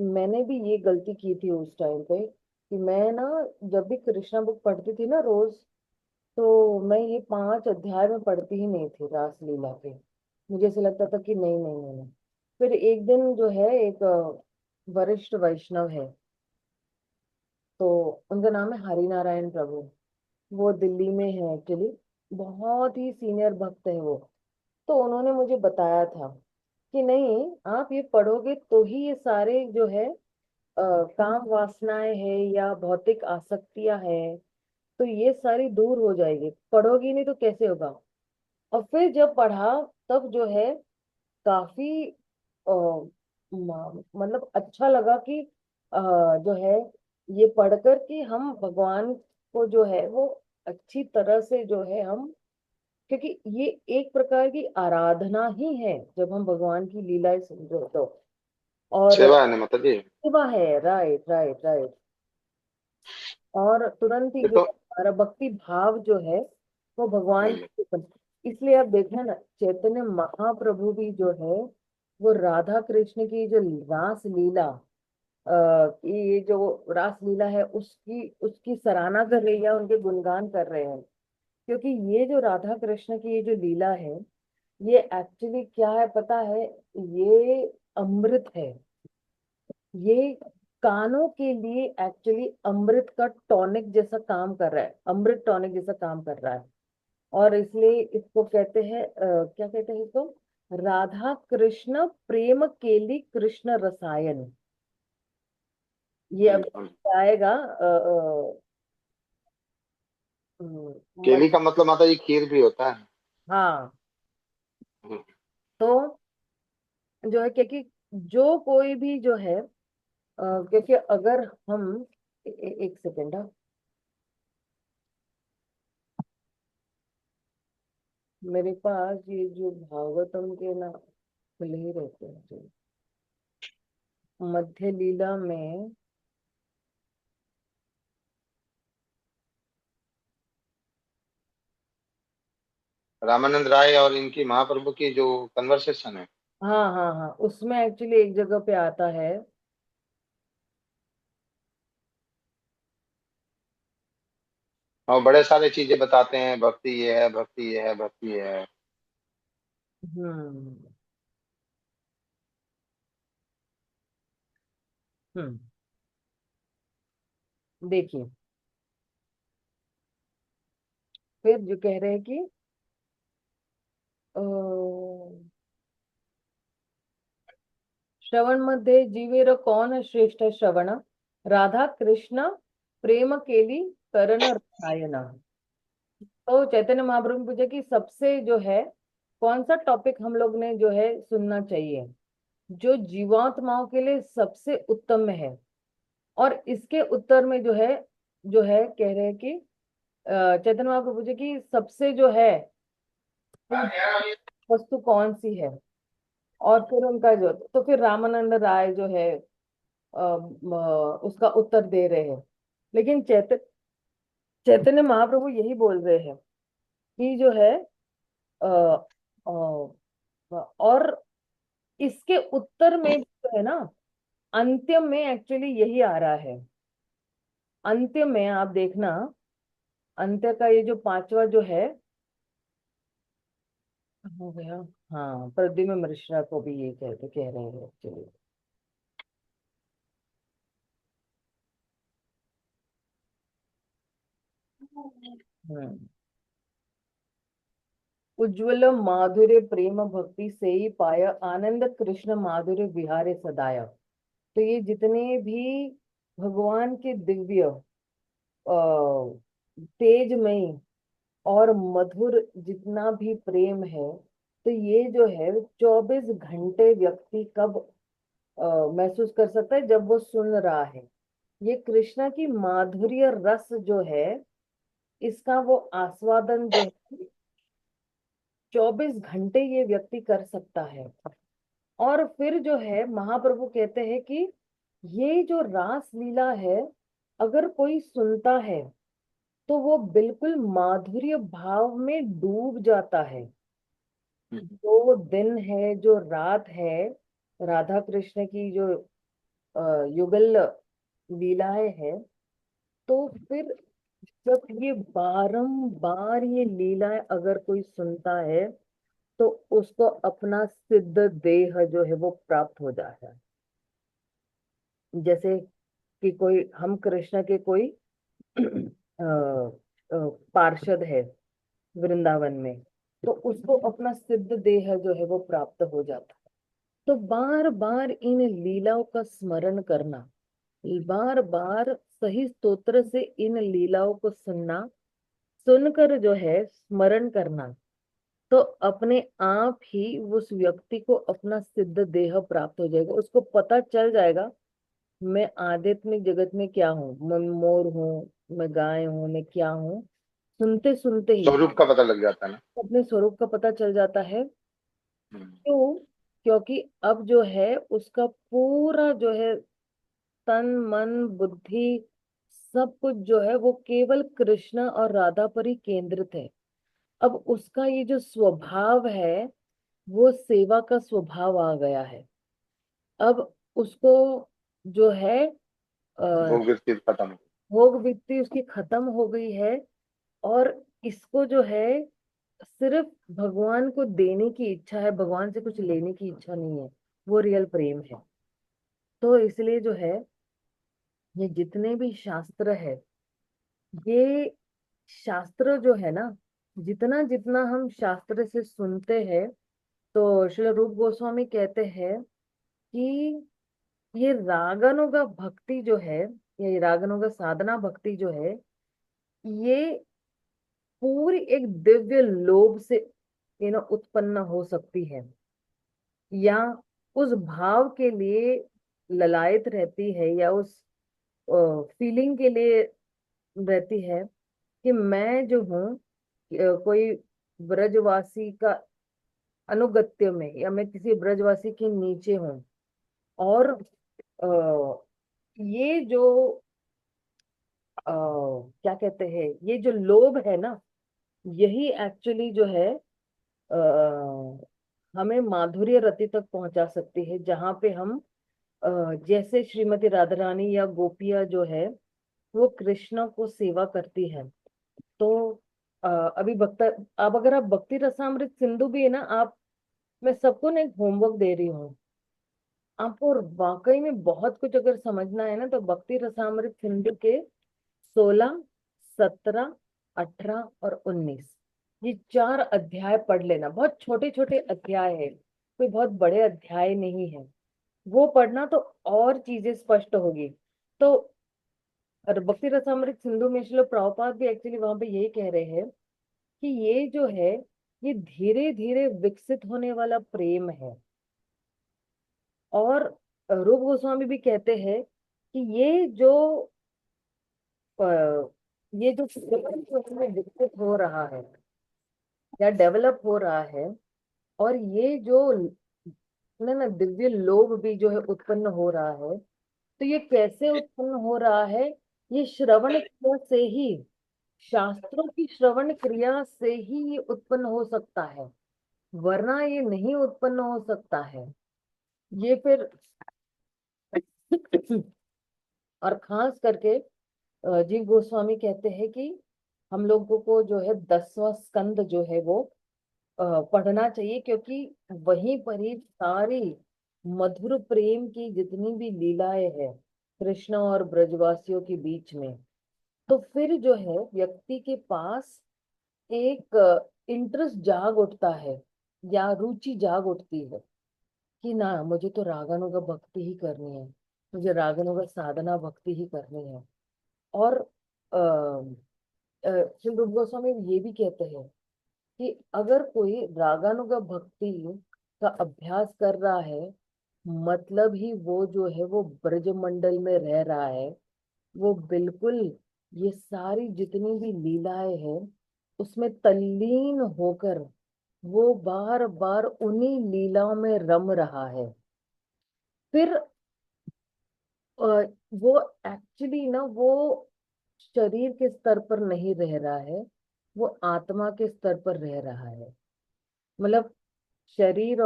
B: मैंने भी ये गलती की थी उस टाइम पे कि मैं ना जब भी कृष्णा बुक पढ़ती थी ना रोज, तो मैं ये 5 अध्याय में पढ़ती ही नहीं थी रास लीला के। मुझे ऐसा लगता था कि नहीं नहीं नहीं नहीं। फिर एक दिन जो है एक वरिष्ठ वैष्णव है, तो उनका नाम है हरि नारायण प्रभु। वो दिल्ली में है एक्चुअली, बहुत ही सीनियर भक्त है वो। तो उन्होंने मुझे बताया था कि नहीं, आप ये पढ़ोगे तो ही ये सारे जो है काम वासनाएं है या भौतिक आसक्तियां है, तो ये सारी दूर हो जाएगी, पढ़ोगी नहीं तो कैसे होगा। और फिर जब पढ़ा तब जो है काफी मतलब अच्छा लगा कि जो है ये पढ़कर कि हम भगवान को जो है वो अच्छी तरह से जो है हम, क्योंकि ये एक प्रकार की आराधना ही है जब हम भगवान की लीलाएं सुनते तो। और
C: सेवा है ना माता जी।
B: सेवा है, राइट राइट राइट। और तुरंत ही
C: ये
B: जो
C: तो
B: हमारा भक्ति भाव जो है वो भगवान
C: हम्म,
B: के ऊपर। इसलिए आप देखना ना चैतन्य महाप्रभु भी जो है वो राधा कृष्ण की जो रास लीला ये जो रास लीला है उसकी उसकी सराहना कर रही है, उनके गुणगान कर रहे हैं। क्योंकि ये जो राधा कृष्ण की ये जो लीला है, ये एक्चुअली क्या है पता है, ये अमृत है। ये कानों के लिए एक्चुअली अमृत का टॉनिक जैसा काम कर रहा है, अमृत टॉनिक जैसा काम कर रहा है। और इसलिए इसको कहते हैं क्या कहते हैं इसको, राधा कृष्ण प्रेम केली कृष्ण रसायन। ये अब
C: हम्म।
B: आएगा
C: केली का मतलब माता जी खीर भी होता है।
B: हाँ।
C: हम्म,
B: तो जो है क्योंकि जो कोई भी जो है क्योंकि अगर हम एक सेकेंड, मेरे पास ये जो भागवतम के ना खुले ही रहते हैं जो मध्य लीला में।
C: रामानंद राय और इनकी महाप्रभु की जो कन्वर्सेशन है।
B: हाँ हाँ हाँ, उसमें एक्चुअली एक जगह पे आता है।
C: और बड़े सारे चीजें बताते हैं, भक्ति ये है, भक्ति ये है, भक्ति ये है।
B: हम्म हम्म देखिए, फिर जो कह रहे हैं कि अ, श्रवण मध्ये जीवेर कौन श्रेष्ठ श्रवण, राधा कृष्ण प्रेम केली करण रसायन। तो चैतन्य महाप्रभु ने पूछा कि सबसे जो है कौन सा टॉपिक हम लोग ने जो है सुनना चाहिए, जो जीवात्माओं के लिए सबसे उत्तम है। और इसके उत्तर में जो है कह रहे हैं कि चैतन्य महाप्रभु जी की सबसे जो है वस्तु कौन सी है। और फिर उनका जो, तो फिर रामानंद राय जो है उसका उत्तर दे रहे हैं। लेकिन चैतन्य महाप्रभु यही बोल रहे हैं कि जो है अ, और इसके उत्तर में जो है ना, अंत्यम में एक्चुअली यही आ रहा है। अंत्यम में आप देखना, अंत्य का ये जो पांचवा जो है हो गया। हाँ, प्रद्युम्न मिश्रा को भी ये कह रहे हैं एक्चुअली। हम्म, उज्ज्वल माधुर्य प्रेम भक्ति से ही पाया, आनंद कृष्ण माधुर्य विहारे सदाया। तो ये जितने भी भगवान के दिव्य तेजमयी और मधुर जितना भी प्रेम है, तो ये जो है 24 घंटे व्यक्ति कब महसूस कर सकता है? जब वो सुन रहा है। ये कृष्णा की माधुर्य रस जो है, इसका वो आस्वादन जो है 24 घंटे ये व्यक्ति कर सकता है। और फिर जो है महाप्रभु कहते हैं कि ये जो रास लीला है, अगर कोई सुनता है तो वो बिल्कुल माधुर्य भाव में डूब जाता है। जो दिन है, जो रात है, राधा कृष्ण की जो युगल लीलाएं हैं, तो फिर जब ये बारंबार ये लीलाएं अगर कोई सुनता है तो उसको अपना सिद्ध देह जो है वो प्राप्त हो जाता है। जैसे कि कोई, हम कृष्ण के कोई पार्षद है वृंदावन में, तो उसको अपना सिद्ध देह जो है वो प्राप्त हो जाता है। तो बार बार इन लीलाओं का स्मरण करना, बार बार सही स्तोत्र से इन लीलाओं को सुनना, सुनकर जो है स्मरण करना, तो अपने आप ही उस व्यक्ति को अपना सिद्ध देह प्राप्त हो जाएगा। उसको पता चल जाएगा मैं आध्यात्मिक जगत में क्या हूँ, मैं मोर हूँ, मैं गाय हूँ, मैं क्या हूँ। सुनते सुनते ही
C: स्वरूप का पता लग जाता है ना।
B: अपने स्वरूप का पता चल जाता है।
C: हम्म।
B: क्यों? क्योंकि अब जो है उसका पूरा जो है तन मन बुद्धि सब कुछ जो है वो केवल कृष्ण और राधा पर ही केंद्रित है। अब उसका ये जो स्वभाव है वो सेवा का स्वभाव आ गया है। अब उसको जो है
C: भोग वृत्ति खत्म।
B: भोग वृत्ति उसकी खत्म हो गई है। और इसको जो है सिर्फ भगवान को देने की इच्छा है, भगवान से कुछ लेने की इच्छा नहीं है। वो रियल प्रेम है। तो इसलिए जो है ये जितने भी शास्त्र है, ये शास्त्र जो है ना, जितना जितना हम शास्त्र से सुनते हैं, तो श्री रूप गोस्वामी कहते हैं कि ये रागानुगा भक्ति जो है, ये रागानुगा साधना भक्ति जो है, ये पूरी एक दिव्य लोभ से उत्पन्न हो सकती है, या उस भाव के लिए ललायत रहती है, या उस फीलिंग के लिए रहती है कि मैं जो हूँ कोई ब्रजवासी का अनुगत्य में, या मैं किसी ब्रजवासी के नीचे हूँ। और ये जो क्या कहते हैं, ये जो लोभ है ना, यही एक्चुअली जो है हमें माधुर्य रति तक पहुंचा सकती है, जहाँ पे हम जैसे श्रीमती राधा रानी या गोपिया जो है वो कृष्ण को सेवा करती है। तो अभी भक्त, अब अगर आप भक्ति रसामृत सिंधु भी है ना, आप, मैं सबको ना एक होमवर्क दे रही हूँ। आपको वाकई में बहुत कुछ अगर समझना है ना, तो भक्ति रसामृत सिंधु के 16, 17, 18 और 19 ये 4 अध्याय पढ़ लेना। बहुत छोटे छोटे अध्याय है, कोई बहुत बड़े अध्याय नहीं है। वो पढ़ना तो और चीजें स्पष्ट होगी। तो और भक्ति रसामृत सिंधु में श्रील प्रभुपाद भी एक्चुअली वहां पे यही कह रहे हैं कि ये जो है ये धीरे धीरे विकसित होने वाला प्रेम है। और रूप गोस्वामी भी कहते हैं कि अ, ये जो इसमें विकसित हो रहा है या डेवलप हो रहा है, और ये जो ना दिव्य लोभ भी जो है उत्पन्न हो रहा है, तो ये कैसे उत्पन्न हो रहा है? ये श्रवण क्रिया से ही, शास्त्रों की श्रवण क्रिया से ही ये उत्पन्न हो सकता है, वरना ये नहीं उत्पन्न हो सकता है। ये फिर और खास करके जीव गोस्वामी कहते हैं कि हम लोगों को जो है 10वां स्कंद जो है वो पढ़ना चाहिए, क्योंकि वहीं पर ही सारी मधुर प्रेम की जितनी भी लीलाएं हैं कृष्ण और ब्रजवासियों के बीच में, तो फिर जो है व्यक्ति के पास एक इंटरेस्ट जाग उठता है, या रुचि जाग उठती है कि ना, मुझे तो रागानुगा भक्ति ही करनी है, मुझे रागानुगा साधना भक्ति ही करनी है। और श्री रूप गोस्वामी ये भी कहते हैं कि अगर कोई रागानुगा भक्ति का अभ्यास कर रहा है, मतलब ही वो जो है वो ब्रजमंडल में रह रहा है, वो बिल्कुल ये सारी जितनी भी लीलाएं हैं उसमें तल्लीन होकर वो बार बार उन्हीं लीलाओं में रम रहा है। फिर अ, वो एक्चुअली ना वो शरीर के स्तर पर नहीं रह रहा है, वो आत्मा के स्तर पर रह रहा है। मतलब शरीर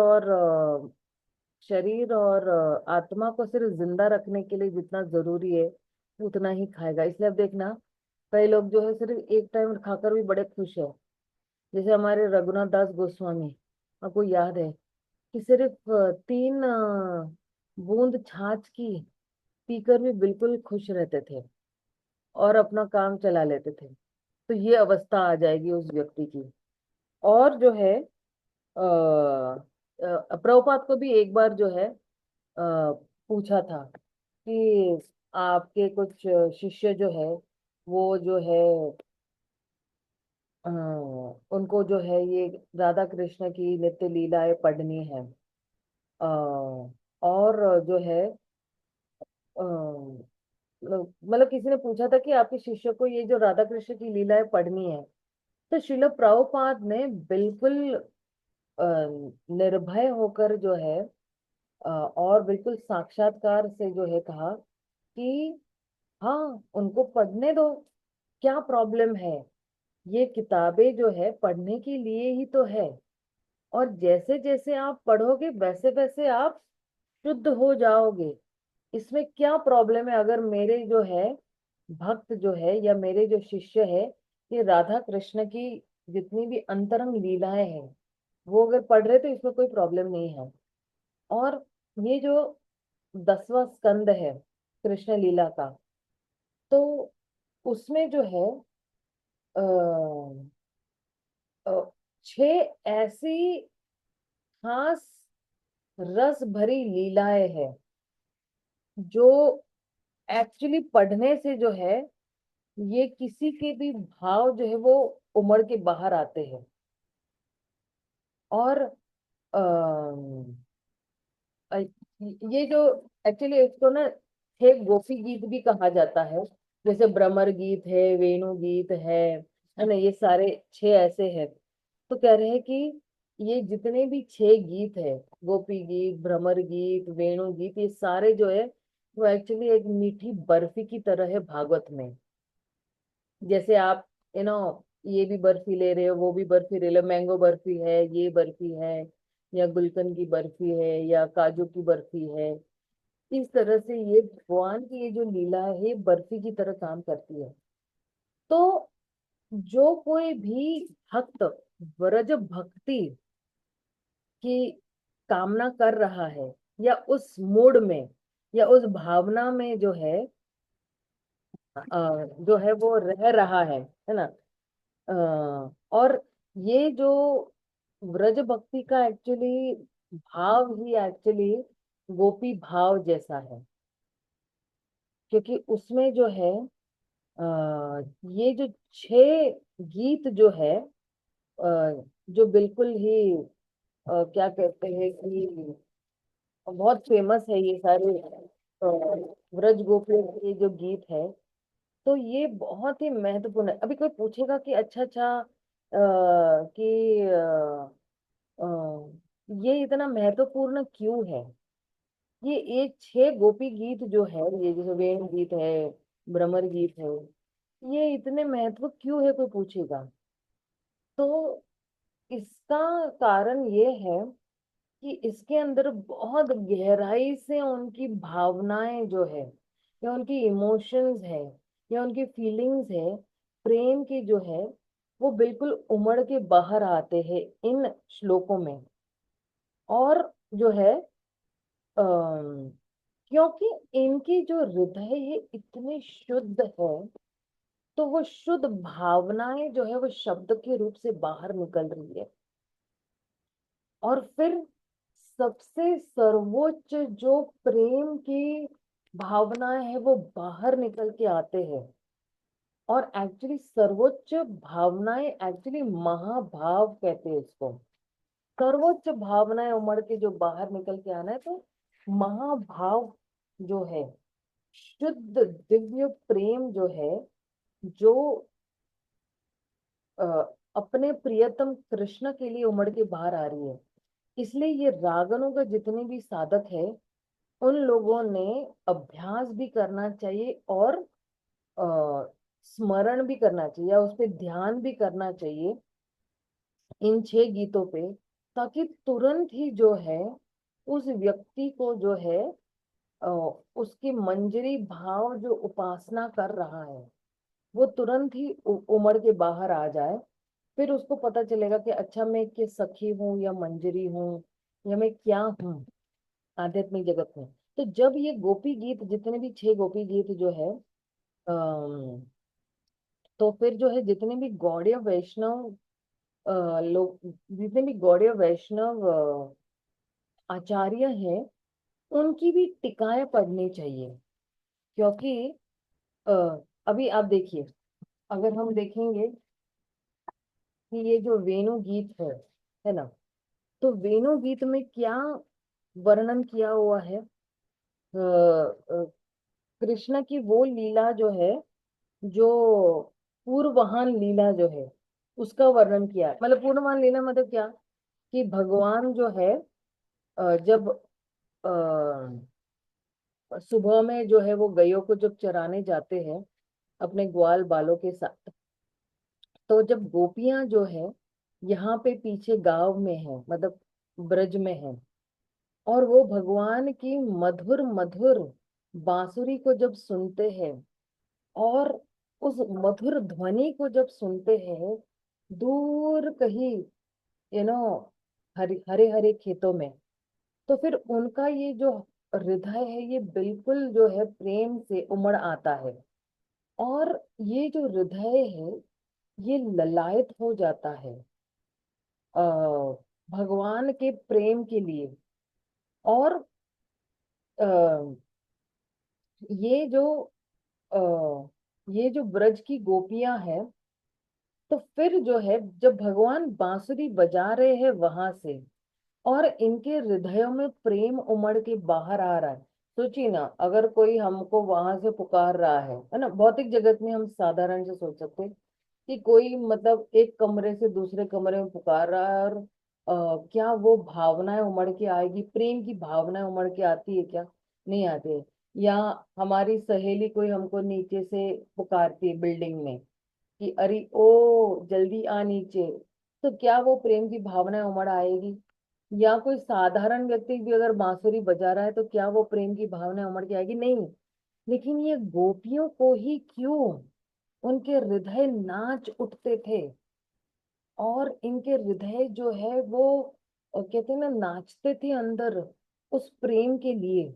B: और आत्मा को सिर्फ जिंदा रखने के लिए जितना जरूरी है उतना ही खाएगा। इसलिए अब देखना, कई लोग जो है सिर्फ एक टाइम खाकर भी बड़े खुश है। जैसे हमारे रघुनाथ दास गोस्वामी, आपको याद है कि सिर्फ 3 बूंद छाछ की पीकर भी बिल्कुल खुश रहते थे और अपना काम चला लेते थे। तो ये अवस्था आ जाएगी उस व्यक्ति की। और जो है प्रभुपाद को भी एक बार जो है पूछा था कि आपके कुछ शिष्य जो है वो जो है अ, उनको जो है ये राधा कृष्ण की नित्य लीलाएं पढ़नी है। और जो है मतलब किसी ने पूछा था कि आपके शिष्य को ये जो राधा कृष्ण की लीलाएं पढ़नी है। तो श्रील प्रभुपाद ने बिल्कुल अ, निर्भय होकर जो है और बिल्कुल साक्षात्कार से जो है कहा कि हाँ, उनको पढ़ने दो, क्या प्रॉब्लम है। ये किताबें जो है पढ़ने के लिए ही तो है, और जैसे जैसे आप पढ़ोगे वैसे वैसे आप शुद्ध हो जाओगे। इसमें क्या प्रॉब्लम है अगर मेरे जो है भक्त जो है या मेरे जो शिष्य है ये राधा कृष्ण की जितनी भी अंतरंग लीलाएं हैं वो अगर पढ़ रहे तो इसमें कोई प्रॉब्लम नहीं है। और ये जो 10वां स्कंद है कृष्ण लीला का, तो उसमें जो है अः छह ऐसी खास रस भरी लीलाएं हैं जो एक्चुअली पढ़ने से जो है ये किसी के भी भाव जो है वो उमड़ के बाहर आते हैं। और अ, ये जो एक्चुअली इसको ना छह गोपी गीत भी कहा जाता है। जैसे भ्रमर गीत है, वेणु गीत है ना, ये सारे छह ऐसे हैं। तो कह रहे हैं कि ये जितने भी छह गीत है, गोपी गीत, भ्रमर गीत, वेणु गीत, ये सारे जो है वो एक्चुअली एक मीठी बर्फी की तरह है भागवत में। जैसे आप यू नो ये भी बर्फी ले रहे हो, वो भी बर्फी ले लो, मैंगो बर्फी है, ये बर्फी है, या गुलकंद की बर्फी है, या काजू की बर्फी है। इस तरह से ये भगवान की ये जो लीला है ये बर्फी की तरह काम करती है। तो जो कोई भी भक्त व्रज भक्ति की कामना कर रहा है, या उस मूड में या उस भावना में जो है जो है वो रह रहा है ना। और ये जो व्रज भक्ति का एक्चुअली भाव ही एक्चुअली गोपी भाव जैसा है। क्योंकि उसमें जो है ये जो छह गीत जो है जो बिल्कुल ही क्या कहते हैं कि बहुत फेमस है ये सारे व्रज गोपियों के जो गीत है। तो ये बहुत ही महत्वपूर्ण है। अभी कोई पूछेगा कि अच्छा अच्छा कि ये इतना महत्वपूर्ण क्यों है। ये एक छह गोपी गीत जो है, ये जैसे वेणु गीत है, भ्रमर गीत है, ये इतने महत्व क्यों है कोई पूछेगा। तो इसका कारण ये है कि इसके अंदर बहुत गहराई से उनकी भावनाएं जो है, या उनकी इमोशंस है, या उनकी फीलिंग्स है, प्रेम की जो है वो बिल्कुल उमड़ के बाहर आते हैं इन श्लोकों में। और जो है अम, क्योंकि इनकी जो हृदय है इतने शुद्ध है, तो वो शुद्ध भावनाएं जो है वो शब्द के रूप से बाहर निकल रही है। और फिर सबसे सर्वोच्च जो प्रेम की भावनाएं है वो बाहर निकल के आते हैं। और एक्चुअली सर्वोच्च भावनाएं, एक्चुअली महाभाव कहते हैं इसको। सर्वोच्च भावनाएं उमड़ के जो बाहर निकल के आना है, तो महाभाव जो है, शुद्ध दिव्य प्रेम जो है, जो अ, अपने प्रियतम कृष्ण के लिए उमड़ के बाहर आ रही है। इसलिए ये रागनों का जितने भी साधक है, उन लोगों ने अभ्यास भी करना चाहिए और स्मरण भी करना चाहिए, या उस पर ध्यान भी करना चाहिए इन 6 गीतों पे, ताकि तुरंत ही जो है उस व्यक्ति को जो है अ, उसकी मंजरी भाव जो उपासना कर रहा है, वो तुरंत ही उमड़ के बाहर आ जाए। फिर उसको पता चलेगा कि अच्छा, मैं के सखी हूँ या मंजरी हूँ, या मैं क्या हूँ आध्यात्मिक जगत में। तो जब ये गोपी गीत, जितने भी 6 गोपी गीत जो है, तो फिर जो है जितने भी गौड़ीय वैष्णव लोग, जितने भी गौड़ीय वैष्णव आचार्य हैं, उनकी भी टीकाएं पढ़नी चाहिए। क्योंकि अ, अभी आप देखिए, अगर हम देखेंगे कि ये जो वेणु गीत है ना, तो वेणु गीत में क्या वर्णन किया हुआ है? कृष्ण की वो लीला जो है, जो पूर्वहान लीला जो है, उसका वर्णन किया है। मतलब पूर्वहान लीला मतलब क्या, कि भगवान जो है जब सुबह में जो है वो गायों को जब चराने जाते हैं अपने ग्वाल बालों के साथ, तो जब गोपियां जो है यहाँ पे पीछे गांव में है, मतलब ब्रज में है, और वो भगवान की मधुर मधुर बांसुरी को जब सुनते हैं, और उस मधुर ध्वनि को जब सुनते हैं दूर कहीं, हरे हरे हरे खेतों में, तो फिर उनका ये जो हृदय है, ये बिल्कुल जो है प्रेम से उमड़ आता है। और ये जो हृदय है, ये ललायत हो जाता है आ, भगवान के प्रेम के लिए। और आ, ये जो आ, ये जो ब्रज की गोपियां हैं, तो फिर जो है जब भगवान बांसुरी बजा रहे हैं वहां से, और इनके हृदयों में प्रेम उमड़ के बाहर आ रहा है। सोचिए ना, अगर कोई हमको वहां से पुकार रहा है ना, भौतिक जगत में हम साधारण से सोच सकते हैं कि कोई मतलब एक कमरे से दूसरे कमरे में पुकार रहा है, और क्या वो भावनाएं उमड़ के आएगी, प्रेम की भावनाएं उमड़ के आती है क्या? नहीं आती है। या हमारी सहेली कोई हमको नीचे से पुकारती है बिल्डिंग में कि अरे ओ जल्दी आ नीचे, तो क्या वो प्रेम की भावनाएं उमड़ आएगी? या कोई साधारण व्यक्ति भी अगर बांसुरी बजा रहा है, तो क्या वो प्रेम की भावना उमड़ के आएगी? नहीं। लेकिन ये गोपियों को ही क्यों, उनके हृदय नाच उठते थे, और इनके हृदय जो है वो कहते हैं ना, नाचते थे अंदर उस प्रेम के लिए।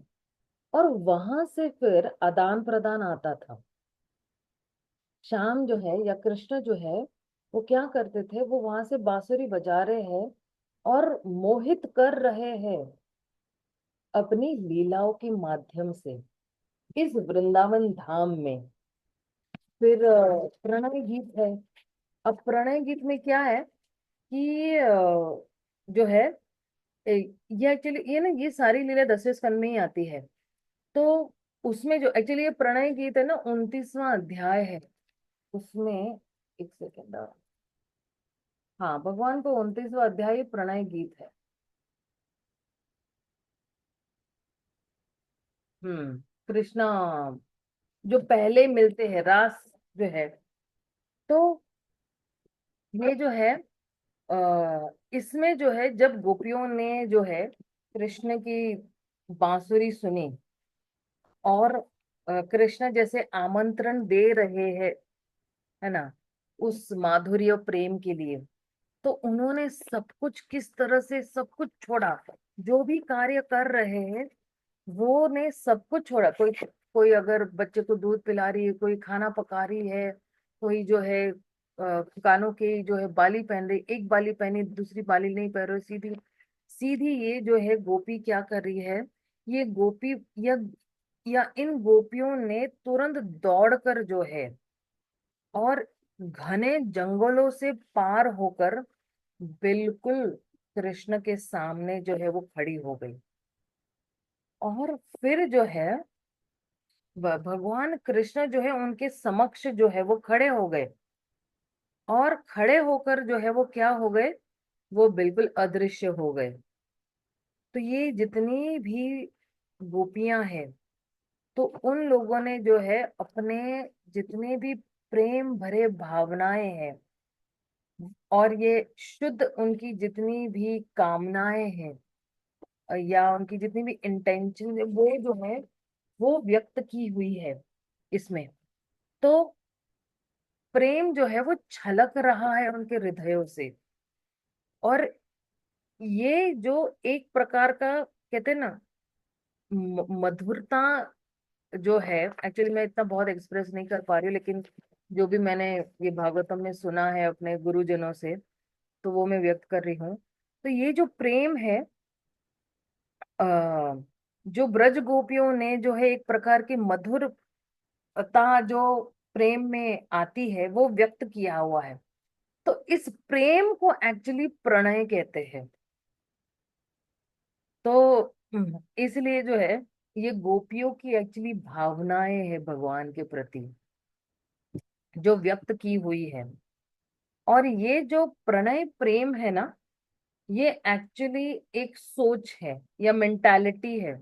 B: और वहां से फिर आदान प्रदान आता था। श्याम जो है या कृष्ण जो है, वो क्या करते थे, वो वहां से बांसुरी बजा रहे हैं और मोहित कर रहे हैं अपनी लीलाओं के माध्यम से इस वृंदावन धाम में। फिर प्रणय गीत है। अब प्रणय गीत में क्या है कि जो है ये एक्चुअली, ये ना, ये सारी लीला 10वें स्कंद में ही आती है। तो उसमें जो एक्चुअली ये प्रणय गीत है ना, 29वां अध्याय है उसमें। एक सेकेंड, हाँ, भगवान को 29वां अध्याय प्रणय गीत है। कृष्णा जो पहले मिलते हैं रास जो है, तो ये जो है इसमें जो है जब गोपियों ने जो है कृष्ण की बांसुरी सुनी, और कृष्ण जैसे आमंत्रण दे रहे हैं, है ना, उस माधुर्य प्रेम के लिए, तो उन्होंने सब कुछ, किस तरह से सब कुछ छोड़ा, जो भी कार्य कर रहे हैं वो ने सब कुछ छोड़ा। कोई कोई अगर बच्चे को दूध पिला रही है, कोई खाना पका रही है, कोई जो है कानों के जो है बाली पहन रही, एक बाली पहनी दूसरी बाली नहीं पहन रही, सीधी सीधी ये जो है गोपी क्या कर रही है, ये गोपी या इन गोपियों ने तुरंत दौड़कर जो है और घने जंगलों से पार होकर बिल्कुल कृष्ण के सामने जो है वो खड़ी हो गई। और फिर जो है भगवान कृष्ण जो है उनके समक्ष जो है वो खड़े हो गए, और खड़े होकर जो है वो क्या हो गए, वो बिल्कुल अदृश्य हो गए। तो ये जितनी भी गोपियां हैं, तो उन लोगों ने जो है अपने जितने भी प्रेम भरे भावनाएं हैं, और ये शुद्ध उनकी जितनी भी कामनाएं हैं, या उनकी जितनी भी इंटेंशन है, वो जो है वो व्यक्त की हुई है इसमें। तो प्रेम जो है वो छलक रहा है उनके हृदयों से। और ये जो एक प्रकार का कहते हैं ना मधुरता जो है, एक्चुअली मैं इतना बहुत एक्सप्रेस नहीं कर पा रही हूँ, लेकिन जो भी मैंने ये भागवतम में सुना है अपने गुरुजनों से, तो वो मैं व्यक्त कर रही हूँ। तो ये जो प्रेम है, आ, जो ब्रज गोपियों ने जो है एक प्रकार की मधुरता जो प्रेम में आती है वो व्यक्त किया हुआ है। तो इस प्रेम को एक्चुअली प्रणय कहते हैं। तो इसलिए जो है ये गोपियों की एक्चुअली भावनाएं हैं भगवान के प्रति जो व्यक्त की हुई है। और ये जो प्रणय प्रेम है ना, ये एक्चुअली एक सोच है या मेंटालिटी है।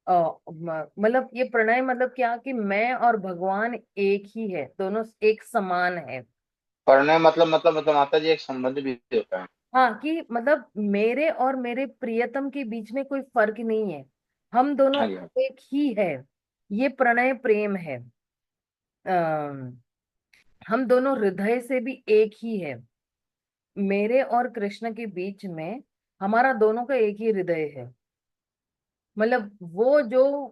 B: मतलब ये प्रणय मतलब क्या, कि मैं और भगवान एक ही है, दोनों एक समान है।
C: पढ़ने मतलब माता जी एक संबंध भी होता है।
B: हाँ, कि मतलब मेरे और मेरे प्रियतम के बीच में कोई फर्क नहीं है, हम दोनों
C: हाँ जी।
B: एक ही है। ये प्रणय प्रेम है। अः हम दोनों हृदय से भी एक ही है। मेरे और कृष्ण के बीच में हमारा दोनों का एक ही हृदय है। मतलब वो जो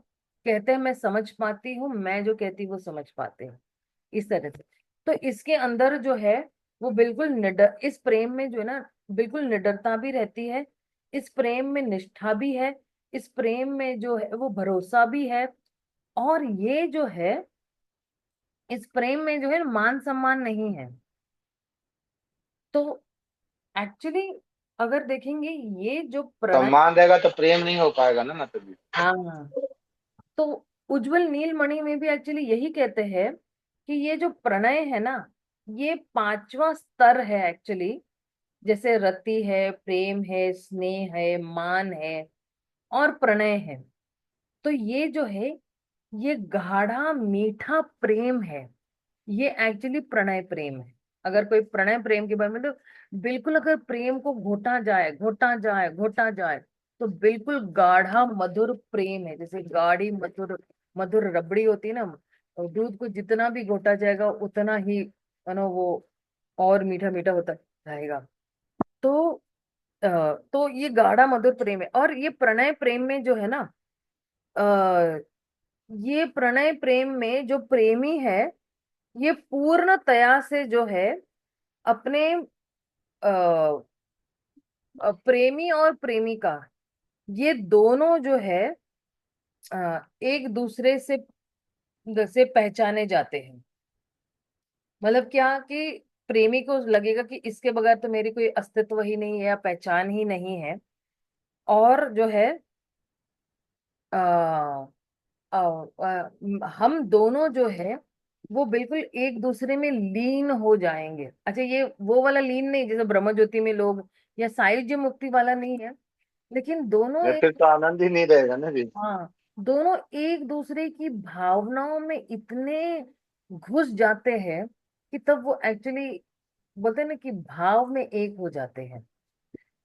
B: कहते हैं मैं समझ पाती हूँ, मैं जो कहती वो समझ पाते हैं, इस तरह से। तो इसके अंदर जो है वो बिल्कुल निडर, इस प्रेम में जो है ना बिल्कुल निडरता भी रहती है, इस प्रेम में निष्ठा भी है, इस प्रेम में जो है वो भरोसा भी है। और ये जो है इस प्रेम में जो है मान सम्मान नहीं है। तो एक्चुअली अगर देखेंगे ये जो प्रणय,
C: सम्मान रहेगा तो प्रेम नहीं हो पाएगा ना माता जी।
B: हाँ, तो उज्जवल नीलमणि में भी एक्चुअली यही कहते हैं कि ये जो प्रणय है ना, ये पांचवा स्तर है एक्चुअली। जैसे रति है, प्रेम है, स्नेह है, मान है और प्रणय है। तो ये जो है ये गाढ़ा मीठा प्रेम है, ये एक्चुअली प्रणय प्रेम है। अगर कोई प्रणय प्रेम के बारे में, तो बिल्कुल अगर प्रेम को घोटा जाए घोटा जाए घोटा जाए, तो बिल्कुल गाढ़ा मधुर प्रेम है। जैसे गाढ़ी मधुर मधुर रबड़ी होती है ना, और दूध को जितना भी घोटा जाएगा उतना ही वो और मीठा मीठा होता जाएगा। तो तो ये गाढ़ा मधुर प्रेम है। और ये प्रणय प्रेम में जो है ना, अ, ये प्रणय प्रेम में जो प्रेमी है, ये पूर्णतया से जो है अपने प्रेमी और प्रेमिका, ये दोनों जो है एक दूसरे से पहचाने जाते हैं। मतलब क्या, कि प्रेमी को लगेगा कि इसके बगैर तो मेरी कोई अस्तित्व ही नहीं है या पहचान ही नहीं है। और जो है आ, हम दोनों जो है वो बिल्कुल एक दूसरे में लीन हो जाएंगे। अच्छा, ये वो वाला लीन नहीं जैसे ब्रह्म ज्योति में लोग, या सायुज्य मुक्ति वाला नहीं है, लेकिन दोनों
C: नहीं, फिर
B: एक,
C: तो आनंद ही नहीं रहेगा ना जी।
B: हाँ, दोनों एक दूसरे की भावनाओं में इतने घुस जाते हैं कि तब वो एक्चुअली बोलते हैं ना कि भाव में एक हो जाते हैं,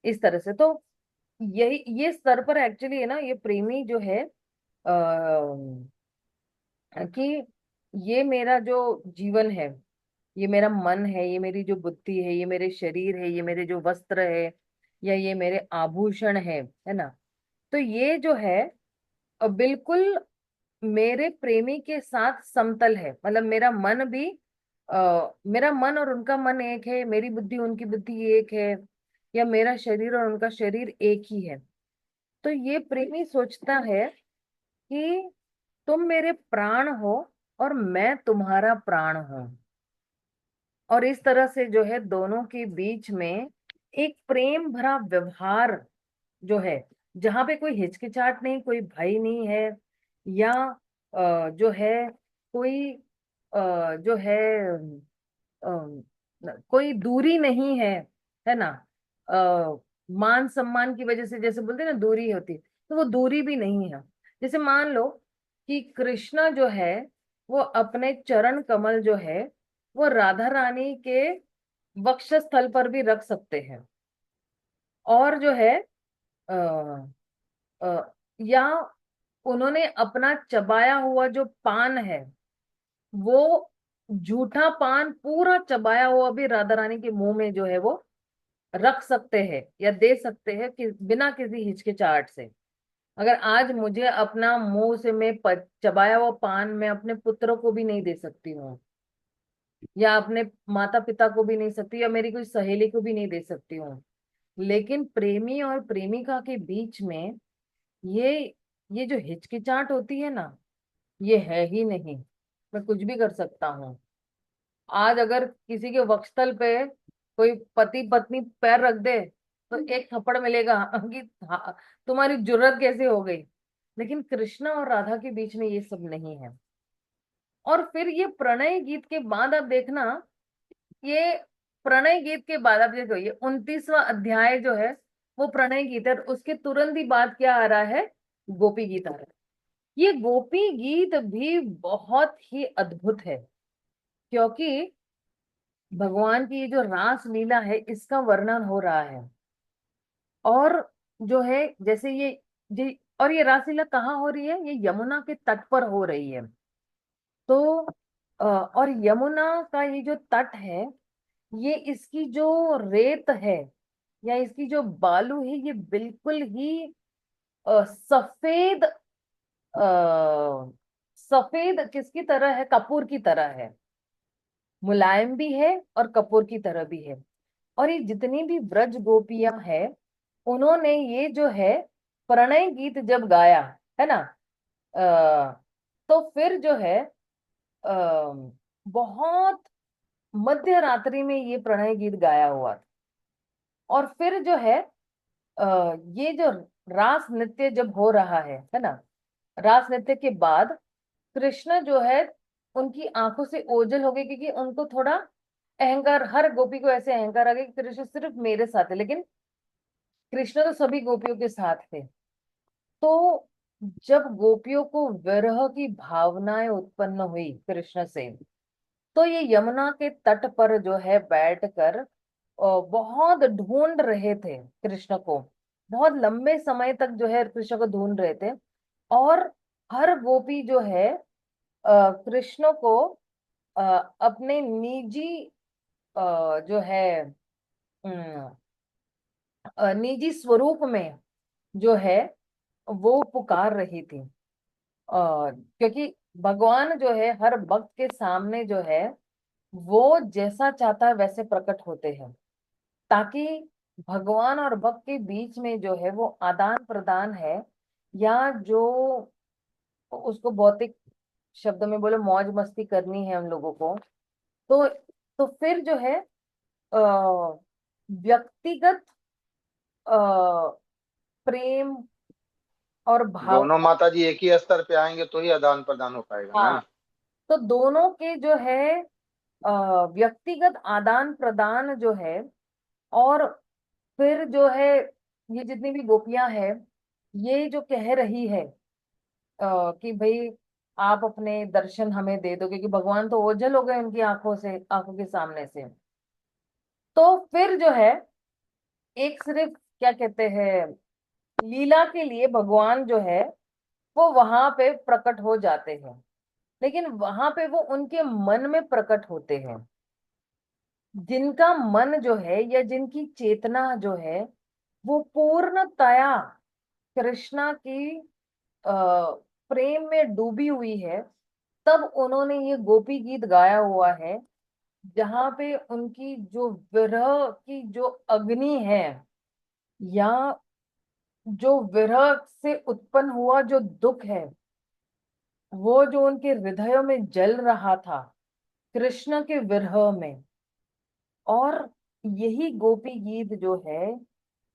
B: इस तरह से। तो यही ये स्तर पर एक्चुअली है ना, ये प्रेमी जो है कि ये मेरा जो जीवन है, ये मेरा मन है, ये मेरी जो बुद्धि है, ये मेरे शरीर है, ये मेरे जो वस्त्र है, या ये मेरे आभूषण है ना। तो ये जो है बिल्कुल मेरे प्रेमी के साथ समतल है। मतलब मेरा मन भी मेरा मन और उनका मन एक है, मेरी बुद्धि उनकी बुद्धि एक है, या मेरा शरीर और उनका शरीर एक ही है। तो ये प्रेमी सोचता है कि तुम मेरे प्राण हो और मैं तुम्हारा प्राण हूं। और इस तरह से जो है दोनों के बीच में एक प्रेम भरा व्यवहार जो है, जहां पे कोई हिचकिचाहट नहीं, कोई भय नहीं है, या जो है कोई जो है कोई दूरी नहीं है ना। मान सम्मान की वजह से जैसे बोलते हैं ना दूरी होती, तो वो दूरी भी नहीं है। जैसे मान लो कि कृष्णा जो है वो अपने चरण कमल जो है वो राधा रानी के वक्षस्थल पर भी रख सकते हैं, और जो है आ, या उन्होंने अपना चबाया हुआ जो पान है, वो झूठा पान पूरा चबाया हुआ भी राधा रानी के मुंह में जो है वो रख सकते हैं या दे सकते हैं कि बिना किसी हिचकिचाहट से। अगर आज मुझे अपना मुंह से मैं चबाया हुआ पान मैं अपने पुत्र को भी नहीं दे सकती हूँ, या अपने माता पिता को भी नहीं सकती, या मेरी कोई सहेली को भी नहीं दे सकती हूँ, लेकिन प्रेमी और प्रेमिका के बीच में ये ये जो हिचकिचाहट होती है ना, ये है ही नहीं। मैं कुछ भी कर सकता हूँ। आज अगर किसी के वक्षस्थल पे कोई पति पत्नी पैर रख दे तो एक थप्पड़ मिलेगा कि हाँ, तुम्हारी जुर्रत कैसे हो गई। लेकिन कृष्णा और राधा के बीच में ये सब नहीं है। और फिर ये प्रणय गीत के बाद आप देखना, ये प्रणय गीत के बाद आप देखो ये 29वां अध्याय जो है वो प्रणय गीत है, और उसके तुरंत ही बाद क्या आ रहा है, गोपी गीत आ रहा है। ये गोपी गीत भी बहुत ही अद्भुत है, क्योंकि भगवान की ये जो रास लीला है इसका वर्णन हो रहा है। और जो है जैसे ये और ये रासलीला कहाँ हो रही है, ये यमुना के तट पर हो रही है। तो और यमुना का ये जो तट है, ये इसकी जो रेत है या इसकी जो बालू है, ये बिल्कुल ही सफेद, सफेद किसकी तरह है, कपूर की तरह है। मुलायम भी है और कपूर की तरह भी है। और ये जितनी भी ब्रज गोपियां हैं, उन्होंने ये जो है प्रणय गीत जब गाया है ना, तो फिर जो है बहुत मध्य रात्रि में ये प्रणय गीत गाया हुआ था। और फिर जो है ये जो रास नृत्य जब हो रहा है ना, रास नृत्य के बाद कृष्ण जो है उनकी आंखों से ओझल हो गई, क्योंकि उनको थोड़ा अहंकार, हर गोपी को ऐसे अहंकार आ गया कि कृष्ण सिर्फ मेरे साथ है, लेकिन कृष्ण तो सभी गोपियों के साथ थे। तो जब गोपियों को विरह की भावनाएं उत्पन्न हुई कृष्ण से, तो ये यमुना के तट पर जो है बैठकर बहुत ढूंढ रहे थे कृष्ण को। बहुत लंबे समय तक जो है कृष्ण को ढूंढ रहे थे। और हर गोपी जो है कृष्ण को अ, अपने निजी जो है अम, निजी स्वरूप में जो है वो पुकार रही थी। क्योंकि भगवान जो है हर भक्त के सामने जो है वो जैसा चाहता है वैसे प्रकट होते हैं, ताकि भगवान और भक्त के बीच में जो है वो आदान प्रदान है, या जो उसको भौतिक शब्द में बोले मौज मस्ती करनी है हम लोगों को, तो फिर जो है व्यक्तिगत प्रेम और भाव।
C: दोनों माता जी एक ही स्तर पे आएंगे तो ही आदान प्रदान हो पाएगा
B: हाँ,
C: ना।
B: तो दोनों के जो है व्यक्तिगत आदान प्रदान जो है, और फिर जो है ये जितनी भी गोपियां हैं ये जो कह रही है कि भाई आप अपने दर्शन हमें दे दो, क्योंकि भगवान तो ओझल हो गए उनकी आंखों से, आंखों के सामने से। तो फिर जो है एक सिर्फ क्या कहते हैं लीला के लिए भगवान जो है वो वहां पे प्रकट हो जाते हैं, लेकिन वहां पे वो उनके मन में प्रकट होते हैं। जिनका मन जो है या जिनकी चेतना जो है वो पूर्णतया कृष्णा की प्रेम में डूबी हुई है, तब उन्होंने ये गोपी गीत गाया हुआ है, जहां पे उनकी जो विरह की जो अग्नि है, या जो विरह से उत्पन्न हुआ जो दुख है, वो जो उनके हृदय में जल रहा था कृष्ण के विरह में, और यही गोपी गीत जो है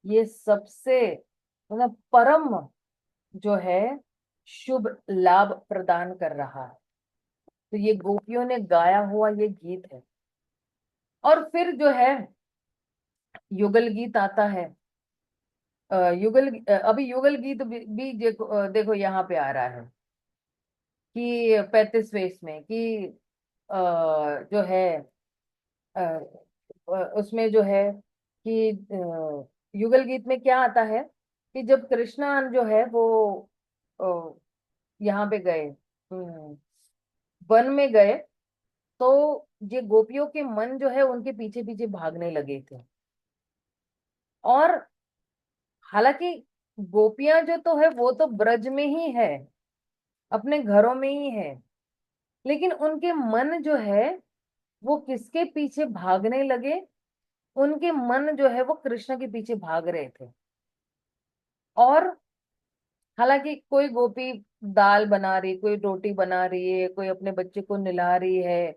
B: ये सबसे मतलब परम जो है शुभ लाभ प्रदान कर रहा है। तो ये गोपियों ने गाया हुआ ये गीत है। और फिर जो है युगल गीत आता है। अभी युगल गीत भी देखो यहाँ पे आ रहा है कि 35वें इसमें कि जो है अ, उसमें जो है कि युगल गीत में क्या आता है कि जब कृष्णा जो है वो अ, यहाँ पे गए, वन में गए, तो ये गोपियों के मन जो है उनके पीछे पीछे भागने लगे थे। और हालांकि गोपियां जो तो है वो तो ब्रज में ही है, अपने घरों में ही है, लेकिन उनके मन जो है वो किसके पीछे भागने लगे? उनके मन जो है वो कृष्ण के पीछे भाग रहे थे। और हालांकि कोई गोपी दाल बना रही, कोई रोटी बना रही है, कोई अपने बच्चे को नहला रही है,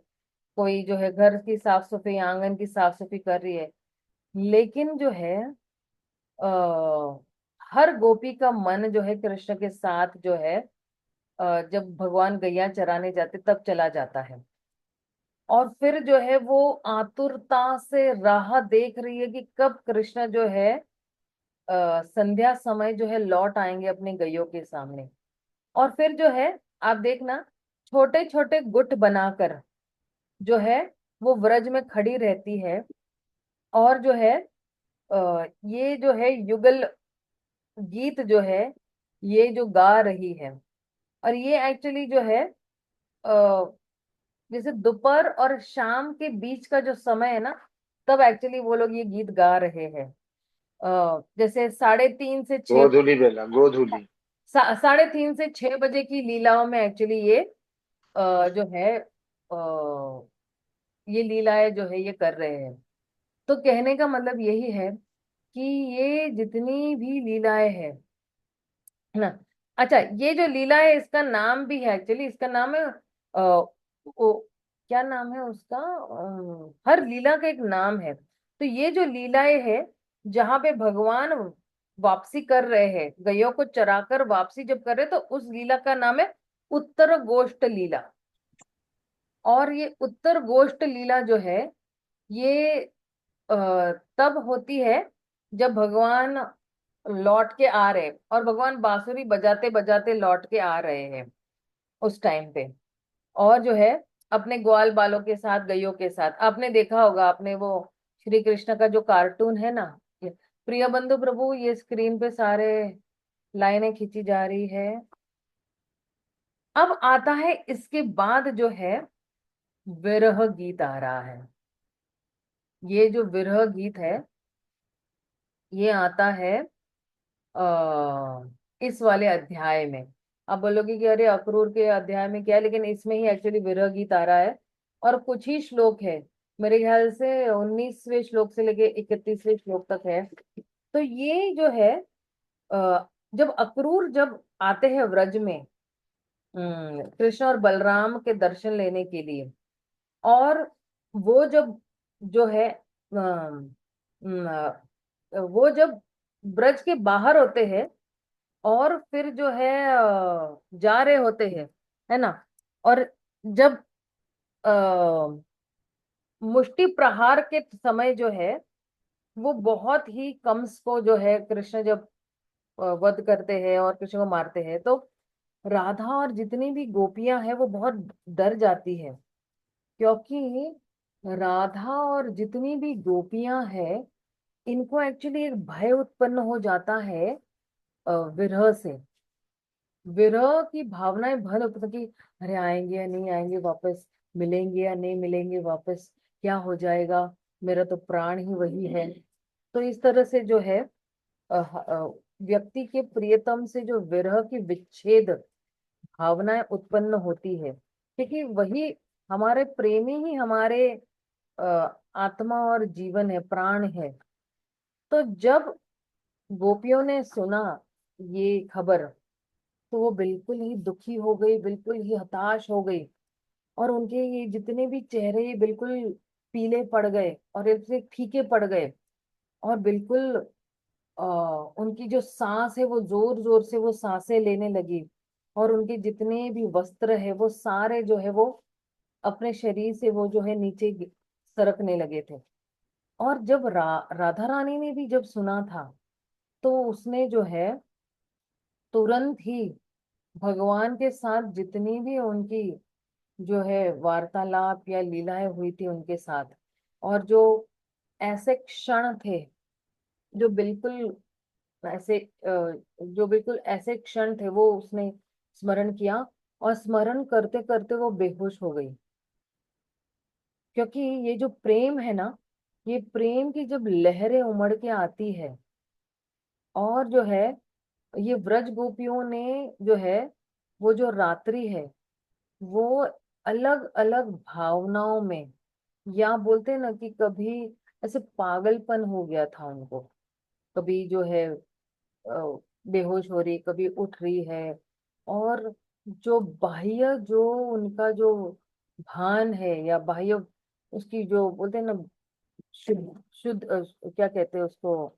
B: कोई जो है घर की साफ सफाई, आंगन की साफ सफाई कर रही है, लेकिन जो है आ, हर गोपी का मन जो है कृष्ण के साथ जो है जब भगवान गैया चराने जाते तब चला जाता है। और फिर जो है वो आतुरता से राह देख रही है कि कब कृष्ण जो है संध्या समय जो है लौट आएंगे अपने गैयों के सामने। और फिर जो है आप देखना, छोटे छोटे गुट बनाकर जो है वो व्रज में खड़ी रहती है। और जो है ये जो है युगल गीत जो है ये जो गा रही है। और ये एक्चुअली जो है जैसे दोपहर और शाम के बीच का जो समय है ना, तब एक्चुअली वो लोग ये गीत गा रहे हैं। जैसे 3:30 से 6,
C: गोधूली बेला, गोधूली।
B: 3:30 से 6 बजे की लीलाओं में एक्चुअली ये जो है ये लीलाएं जो है ये कर रहे हैं। तो कहने का मतलब यही है कि ये जितनी भी लीलाएं हैं, है ना। अच्छा, ये जो लीला है इसका नाम भी है, एक्चुअली इसका नाम है क्या नाम है उसका? हर लीला का एक नाम है। तो ये जो लीलाएं है जहाँ पे भगवान वापसी कर रहे हैं, गैयों को चराकर वापसी जब कर रहे हैं, तो उस लीला का नाम है उत्तर गोष्ठ लीला। और ये उत्तर गोष्ठ लीला जो है ये तब होती है जब भगवान लौट के आ रहे, और भगवान बांसुरी बजाते बजाते लौट के आ रहे हैं उस टाइम पे। और जो है अपने ग्वाल बालों के साथ, गैयों के साथ, आपने देखा होगा, आपने वो श्री कृष्ण का जो कार्टून है ना, ये प्रिय बंधु प्रभु, ये स्क्रीन पे सारे लाइनें खींची जा रही है। अब आता है इसके बाद जो है विरह गीत आ रहा है। ये जो विरह गीत है ये आता है इस वाले अध्याय में। आप बोलोगे कि अरे अक्रूर के अध्याय में क्या है, लेकिन इसमें ही एक्चुअली विरह गीत आ रहा है। और कुछ ही श्लोक है, मेरे ख्याल से 19वें श्लोक से लेके 31वें श्लोक तक है। तो ये जो है जब अक्रूर जब आते हैं व्रज में कृष्ण और बलराम के दर्शन लेने के लिए, और वो जब जो है वो जब ब्रज के बाहर होते हैं और फिर जो है जा रहे होते हैं, है ना। और जब अ, मुष्टि प्रहार के समय जो है वो बहुत ही कंस को जो है कृष्ण जब वध करते हैं और कृष्ण को मारते हैं, तो राधा और जितनी भी गोपियां हैं वो बहुत डर जाती है। क्योंकि राधा और जितनी भी गोपियां हैं इनको एक्चुअली एक भय उत्पन्न हो जाता है विरह से। विरह की भावनाएं भर कि अरे आएंगे या नहीं आएंगे वापस, मिलेंगे या नहीं मिलेंगे वापस, क्या हो जाएगा, मेरा तो प्राण ही वही है। तो इस तरह से जो है व्यक्ति के प्रियतम से जो विरह की विच्छेद भावनाएं उत्पन्न होती है, क्योंकि वही हमारे प्रेमी ही हमारे आत्मा और जीवन है, प्राण है। तो जब गोपियों ने सुना ये खबर तो वो बिल्कुल ही दुखी हो गई, बिल्कुल ही हताश हो गई। और उनके ये जितने भी चेहरे बिल्कुल पीले पड़ गए और एकदम फीके पड़ गए, और बिल्कुल उनकी जो सांस है वो जोर जोर से वो सांसें लेने लगी, और उनके जितने भी वस्त्र है वो सारे जो है वो अपने शरीर से वो जो है नीचे सरकने लगे थे। और जब राधा रानी ने भी जब सुना था, तो उसने जो है तुरंत ही भगवान के साथ जितनी भी उनकी जो है वार्तालाप या लीलाएं हुई थी उनके साथ, और जो ऐसे क्षण थे जो बिल्कुल ऐसे जो बिल्कुल ऐसे क्षण थे वो उसने स्मरण किया, और स्मरण करते करते वो बेहोश हो गई। क्योंकि ये जो प्रेम है ना, ये प्रेम की जब लहरें उमड़ के आती है, और जो है ये व्रज गोपियों ने जो है वो जो रात्रि है वो अलग अलग भावनाओं में, या बोलते हैं ना कि कभी ऐसे पागलपन हो गया था उनको, कभी जो है बेहोश हो रही, कभी उठ रही है, और जो बाह्य जो उनका जो भान है या बाह्य उसकी जो बोलते हैं ना शुद्ध शुद्ध क्या कहते हैं उसको,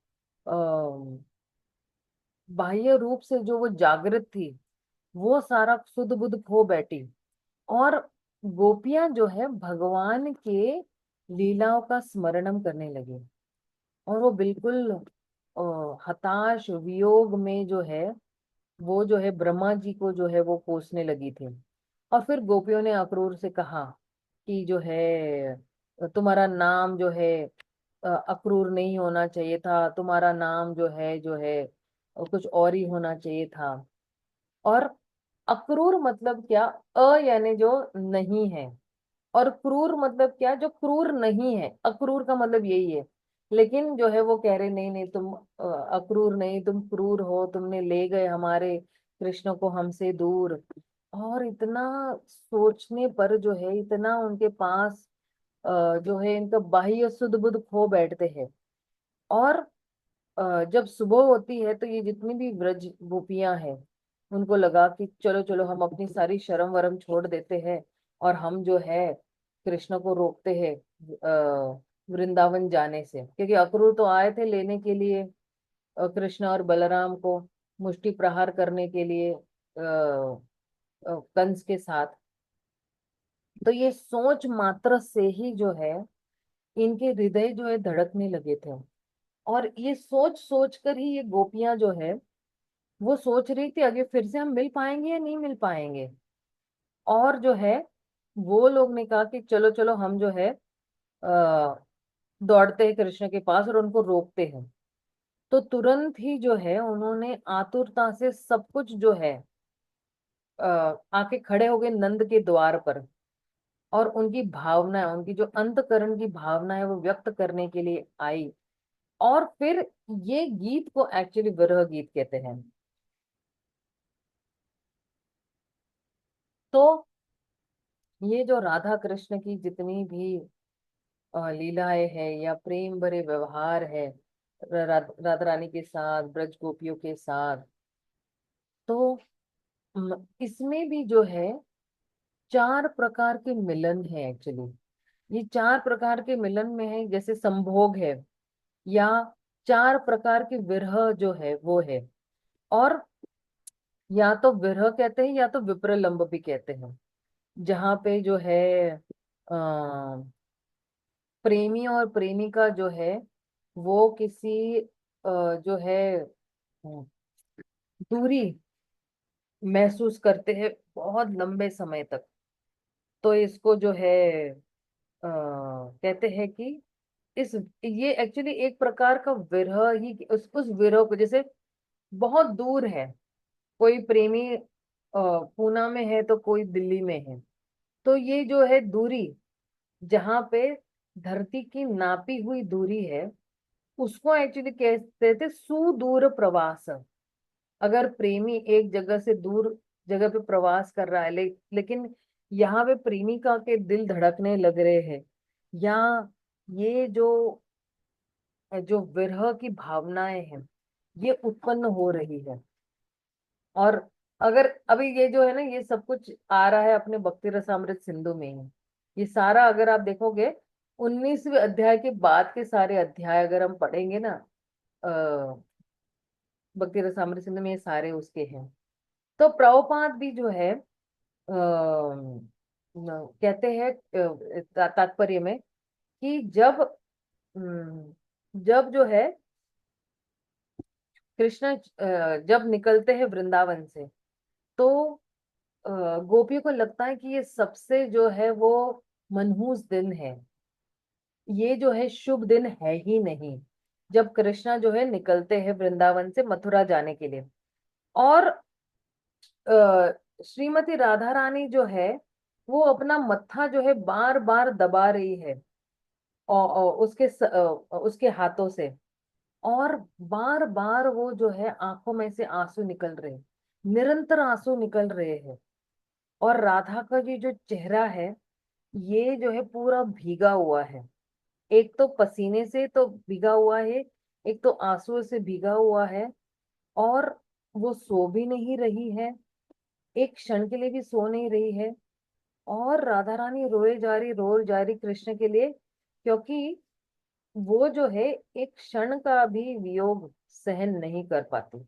B: बाह्य रूप से जो वो जागृत थी वो सारा सुध बुध खो बैठी, और गोपियां जो है भगवान के लीलाओं का स्मरणम करने लगी, और वो बिल्कुल हताश वियोग में जो है वो जो है ब्रह्मा जी को जो है वो कोसने लगी थी। और फिर गोपियों ने अक्रूर से कहा कि जो है तुम्हारा नाम जो है अक्रूर नहीं होना चाहिए था, तुम्हारा नाम जो है कुछ और ही होना चाहिए था। और अक्रूर मतलब क्या, यानी जो नहीं है, और क्रूर मतलब क्या, जो क्रूर नहीं है, अक्रूर का मतलब यही है। लेकिन जो है वो कह रहे नहीं नहीं तुम अक्रूर नहीं, तुम क्रूर हो, तुमने ले गए हमारे कृष्ण को हमसे दूर। और इतना सोचने पर जो है इतना उनके पास जो है इनका बाह्य सुध बुध खो बैठते हैं। और जब सुबह होती है तो ये जितनी भी व्रज गोपियां हैं उनको लगा कि चलो चलो हम अपनी सारी शर्म वरम छोड़ देते हैं, और हम जो है कृष्ण को रोकते हैं वृंदावन जाने से, क्योंकि अक्रूर तो आए थे लेने के लिए कृष्ण और बलराम को मुष्टि प्रहार करने के लिए कंस के साथ। तो ये सोच मात्र से ही जो है इनके हृदय जो है धड़कने लगे थे, और ये सोच सोच कर ही ये गोपियां जो है वो सोच रही थी आगे फिर से हम मिल पाएंगे या नहीं मिल पाएंगे। और जो है वो लोग ने कहा कि चलो चलो हम जो है आ, दौड़ते हैं कृष्ण के पास और उनको रोकते हैं। तो तुरंत ही जो है उन्होंने आतुरता से सब कुछ जो है आके खड़े हो गए नंद के द्वार पर, और उनकी भावना, उनकी जो अंतकरण की भावना है वो व्यक्त करने के लिए आई। और फिर ये गीत को एक्चुअली विरह गीत कहते हैं। तो ये जो राधा कृष्ण की जितनी भी लीलाएं है या प्रेम भरे व्यवहार है राधा रानी के साथ, ब्रज गोपियों के साथ, तो इसमें भी जो है चार प्रकार के मिलन है एक्चुअली। ये चार प्रकार के मिलन में है, जैसे संभोग है, या चार प्रकार के विरह जो है वो है। और या तो विरह कहते हैं या तो विप्रलंब भी कहते हैं, जहाँ पे जो है प्रेमी और प्रेमिका जो है वो किसी जो है दूरी महसूस करते हैं बहुत लंबे समय तक। तो इसको जो है कहते हैं कि इस ये एक्चुअली एक प्रकार का विरह ही, उस विरह को जैसे बहुत दूर है, कोई प्रेमी पूना में है तो कोई दिल्ली में है, तो ये जो है दूरी जहाँ पे धरती की नापी हुई दूरी है उसको एक्चुअली कहते थे सुदूर प्रवास। अगर प्रेमी एक जगह से दूर जगह पे प्रवास कर रहा है लेकिन यहाँ पे प्रेमिका के दिल धड़कने लग रहे हैं, या ये जो जो विरह की भावनाएं हैं ये उत्पन्न हो रही है। और अगर अभी ये जो है ना ये सब कुछ आ रहा है अपने भक्ति रसामृत सिंधु में ही, ये सारा अगर आप देखोगे 19वें अध्याय के बाद के सारे अध्याय अगर हम पढ़ेंगे ना, अ, भक्ति रसामृत सिंधु में, ये सारे उसके हैं। तो प्रभुपाद भी जो है कहते हैं तात्पर्य में कि जब जो है कृष्ण जब निकलते हैं वृंदावन से, तो गोपियों को लगता है कि ये सबसे जो है वो मनहूस दिन है, ये जो है शुभ दिन है ही नहीं, जब कृष्णा जो है निकलते हैं वृंदावन से मथुरा जाने के लिए। और श्रीमती राधा रानी जो है वो अपना मत्था जो है बार बार दबा रही है, और उसके हाथों से, और बार बार वो जो है आंखों में से आंसू निकल रहे हैं, निरंतर आंसू निकल रहे हैं। और राधा का जो चेहरा है ये जो है पूरा भीगा हुआ है, एक तो पसीने से तो भीगा हुआ है, एक तो आंसू से भीगा हुआ है। और वो सो भी नहीं रही है, एक क्षण के लिए भी सो नहीं रही है। और राधा रानी रोए जा रही कृष्ण के लिए, क्योंकि वो जो है एक क्षण का भी वियोग सहन नहीं कर पाती,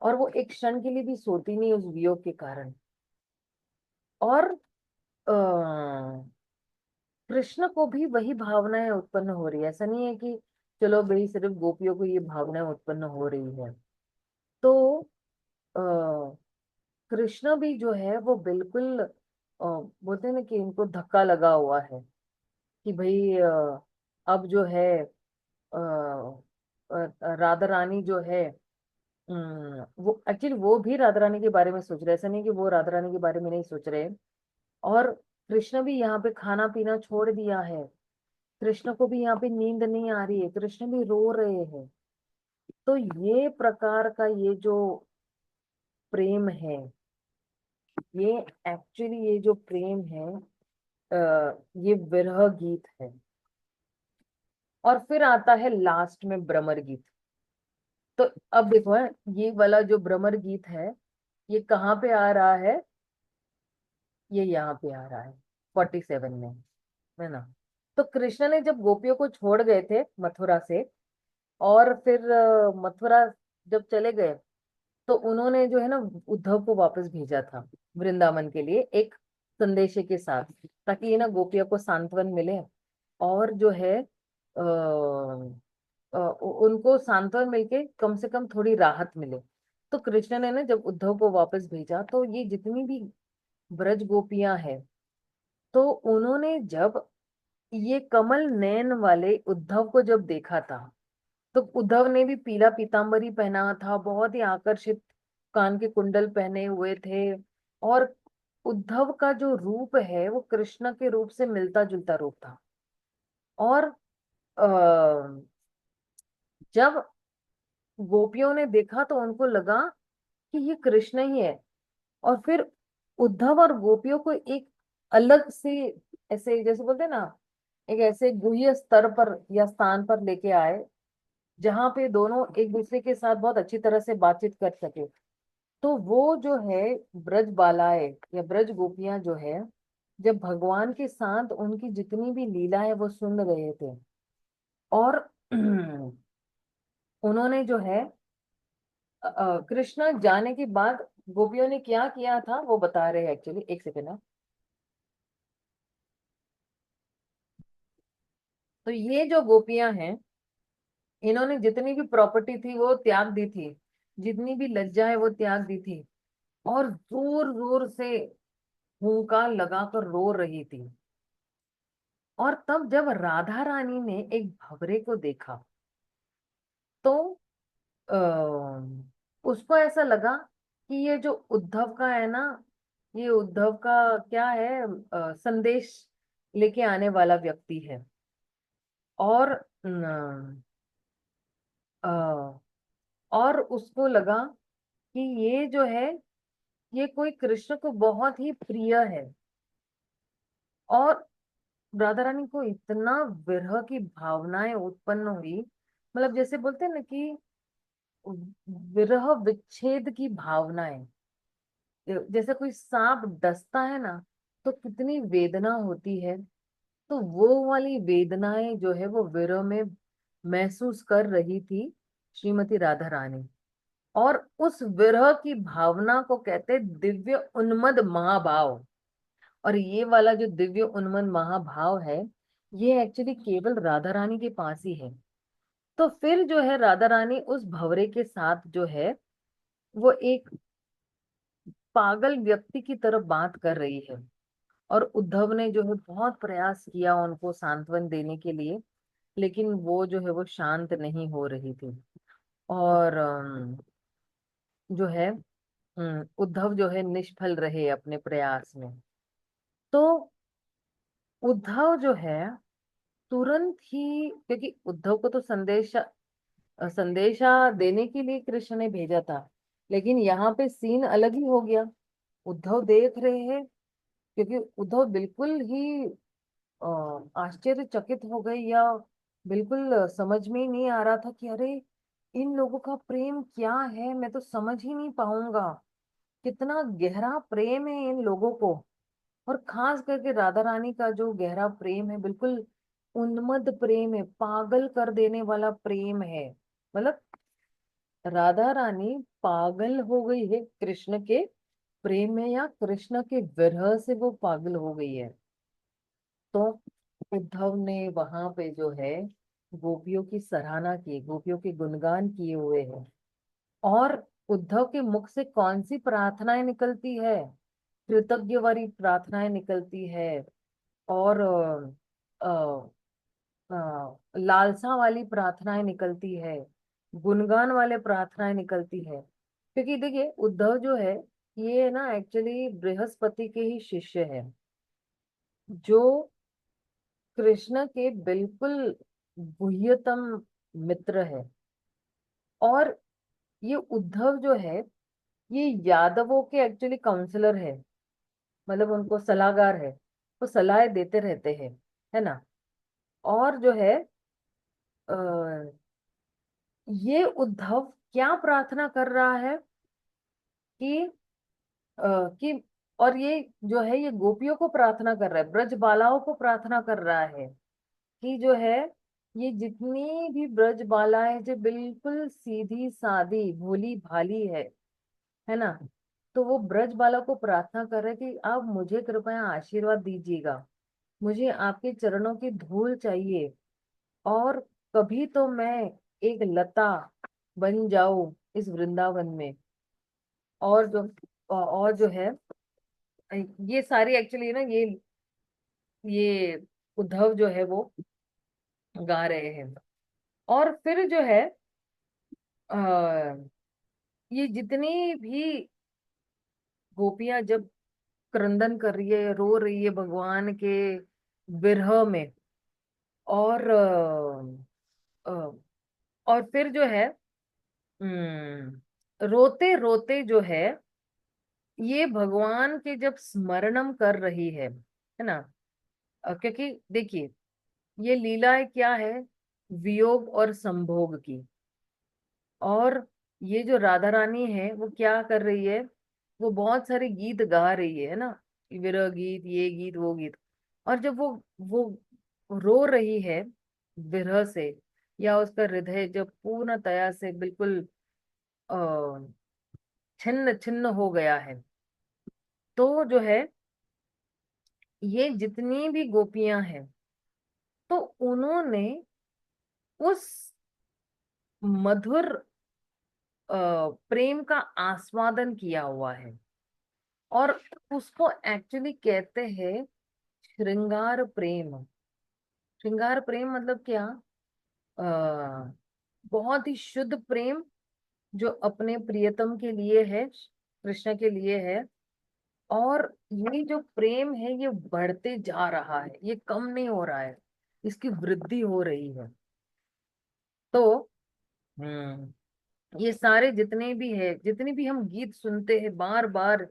B: और वो एक क्षण के लिए भी सोती नहीं उस वियोग के कारण। और कृष्ण को भी वही भावनाएं उत्पन्न हो रही है, ऐसा नहीं है कि चलो भाई सिर्फ गोपियों को ये भावनाएं उत्पन्न हो रही है। तो आ, कृष्ण भी जो है वो बिल्कुल बोलते हैं ना कि इनको धक्का लगा हुआ है कि भाई अब जो है राधा रानी जो है, वो एक्चुअली वो भी राधा रानी के बारे में सोच रहे हैं, ऐसा नहीं कि वो राधा रानी के बारे में नहीं सोच रहे। और कृष्ण भी यहाँ पे खाना पीना छोड़ दिया है, कृष्ण को भी यहाँ पे नींद नहीं आ रही है, कृष्ण भी रो रहे हैं। तो ये प्रकार का ये जो प्रेम है, ये एक्चुअली ये जो प्रेम है, ये विरह गीत है। और फिर आता है लास्ट में भ्रमर गीत। तो अब देखो है, ये वाला जो भ्रमर गीत है ये कहाँ पे आ रहा है, ये यहाँ पे आ रहा है 47 में, है ना। तो कृष्ण ने जब गोपियों को छोड़ गए थे मथुरा से, और फिर मथुरा जब चले गए, तो उन्होंने जो है ना उद्धव को वापस भेजा था वृंदावन के लिए एक संदेशे के साथ, ताकि ये ना गोपियों को सांत्वन मिले, और जो है उनको सांत्वन मिलके कम से कम थोड़ी राहत मिले। तो कृष्ण ने ना जब उद्धव को वापस भेजा, तो ये जितनी भी ब्रज गोपियां हैं, तो उन्होंने जब ये कमल नयन वाले उद्धव को जब देखा था, तो उद्धव ने भी पीला पीतांबरी पहना था, बहुत ही आकर्षित कान के कुंडल पहने हुए थे। और उद्धव का जो रूप है वो कृष्ण के रूप से मिलता जुलता रूप था। और जब गोपियों ने देखा तो उनको लगा कि ये कृष्ण ही है। और फिर उद्धव और गोपियों को एक अलग से, ऐसे जैसे बोलते हैं ना, एक ऐसे गुह्य स्तर पर या स्थान पर लेके आए, जहां पे दोनों एक दूसरे के साथ बहुत अच्छी तरह से बातचीत कर सके। तो वो जो है ब्रज बालाएं या ब्रज गोपियां जो है, जब भगवान के साथ उनकी जितनी भी लीला है वो सुन रहे थे, और उन्होंने जो है कृष्ण जाने के बाद गोपियों ने क्या किया था वो बता रहे हैं एक्चुअली, एक सेकेंड ना। तो ये जो गोपियां हैं, इन्होंने जितनी भी प्रॉपर्टी थी वो त्याग दी थी, जितनी भी लज्जा है वो त्याग दी थी, और जोर जोर से हुंकार लगाकर रो रही थी। और तब जब राधा रानी ने एक भंवरे को देखा, तो उसको ऐसा लगा कि ये जो उद्धव का है ना, ये उद्धव का क्या है, संदेश लेके आने वाला व्यक्ति है। और अ, और उसको लगा कि ये जो है ये कोई कृष्ण को बहुत ही प्रिय है। और राधा रानी को इतना विरह की भावनाएं उत्पन्न हुई, मतलब जैसे बोलते हैं ना कि विरह विच्छेद की भावनाएं, जैसे कोई सांप डसता है ना, तो कितनी वेदना होती है। तो वो वाली वेदनाएं जो है वो विरह में महसूस कर रही थी श्रीमती राधा रानी। और उस विरह की भावना को कहते हैं दिव्य उन्मद महाभाव। और ये वाला जो दिव्य उन्मद महाभाव है, ये एक्चुअली केवल राधा रानी के पास ही है। तो फिर जो है राधा रानी उस भंवरे के साथ जो है वो एक पागल व्यक्ति की तरफ बात कर रही है। और उद्धव ने जो है बहुत प्रयास किया उनको सांत्वन देने के लिए, लेकिन वो जो है वो शांत नहीं हो रही थी। और जो है उद्धव जो है निष्फल रहे अपने प्रयास में। तो उद्धव जो है तुरंत ही, क्योंकि उद्धव को तो संदेशा देने के लिए कृष्ण ने भेजा था, लेकिन यहाँ पे सीन अलग ही हो गया। उद्धव देख रहे हैं, क्योंकि उद्धव बिल्कुल ही आश्चर्यचकित हो गए, या बिल्कुल समझ में ही नहीं आ रहा था कि अरे इन लोगों का प्रेम क्या है, मैं तो समझ ही नहीं पाऊंगा। कितना गहरा प्रेम है इन लोगों को। और खास करके राधा रानी का जो गहरा प्रेम है, बिल्कुल उन्मत्त प्रेम है, पागल कर देने वाला प्रेम है। मतलब राधा रानी पागल हो गई है कृष्ण के प्रेम में, या कृष्ण के विरह से वो पागल हो गई है। तो उद्धव ने वहां पे जो है गोपियों की सराहना की, गोपियों के गुणगान किए हुए हैं। और उद्धव के मुख से कौन सी प्रार्थनाएं निकलती है? कृतज्ञ वाली प्रार्थनाएं निकलती है। और लालसा वाली प्रार्थनाएं निकलती है, गुणगान वाले प्रार्थनाएं निकलती है। क्योंकि देखिए उद्धव जो है ये ना एक्चुअली बृहस्पति के ही शिष्य है, जो कृष्ण के बिल्कुल गुह्यतम मित्र है। और ये उद्धव जो है ये यादवों के एक्चुअली काउंसलर है, मतलब उनको सलाहकार है, वो सलाह देते रहते हैं, है ना। और जो है आ, ये उद्धव क्या प्रार्थना कर रहा है कि कि और ये जो है ये गोपियों को प्रार्थना कर रहा है, ब्रज बालाओं को प्रार्थना कर रहा है कि जो है ये जितनी भी ब्रज बालाएं जो बिल्कुल सीधी सादी भोली भाली है ना, तो वो ब्रज बाला को प्रार्थना कर रहे हैं कि आप मुझे कृपया आशीर्वाद दीजिएगा, मुझे आपके चरणों की धूल चाहिए। और कभी तो मैं एक लता बन जाऊं इस वृंदावन में। और जो है ये सारी एक्चुअली ना ये उद्धव जो है वो गा रहे हैं। और फिर जो है आ, ये जितनी भी गोपियां जब क्रंदन कर रही है, रो रही है भगवान के विरह में। और और फिर जो है रोते रोते जो है ये भगवान के जब स्मरणम कर रही है ना। क्योंकि देखिए ये लीलाएं क्या है, वियोग और संभोग की। और ये जो राधा रानी है वो क्या कर रही है, वो बहुत सारे गीत गा रही है ना, विरह गीत, ये गीत, वो गीत। और जब वो रो रही है विरह से, या उसका हृदय जब पूर्णतया से बिल्कुल अ छिन्न छिन्न हो गया है, तो जो है ये जितनी भी गोपियां हैं, तो उन्होंने उस मधुर प्रेम का आस्वादन किया हुआ है। और उसको एक्चुअली कहते हैं श्रृंगार प्रेम। श्रृंगार प्रेम मतलब क्या? आ, बहुत ही शुद्ध प्रेम जो अपने प्रियतम के लिए है, कृष्ण के लिए है। और ये जो प्रेम है ये बढ़ते जा रहा है, ये कम नहीं हो रहा है, इसकी वृद्धि हो रही है। तो ये सारे जितने भी है, जितने भी हम गीत सुनते हैं बार बार,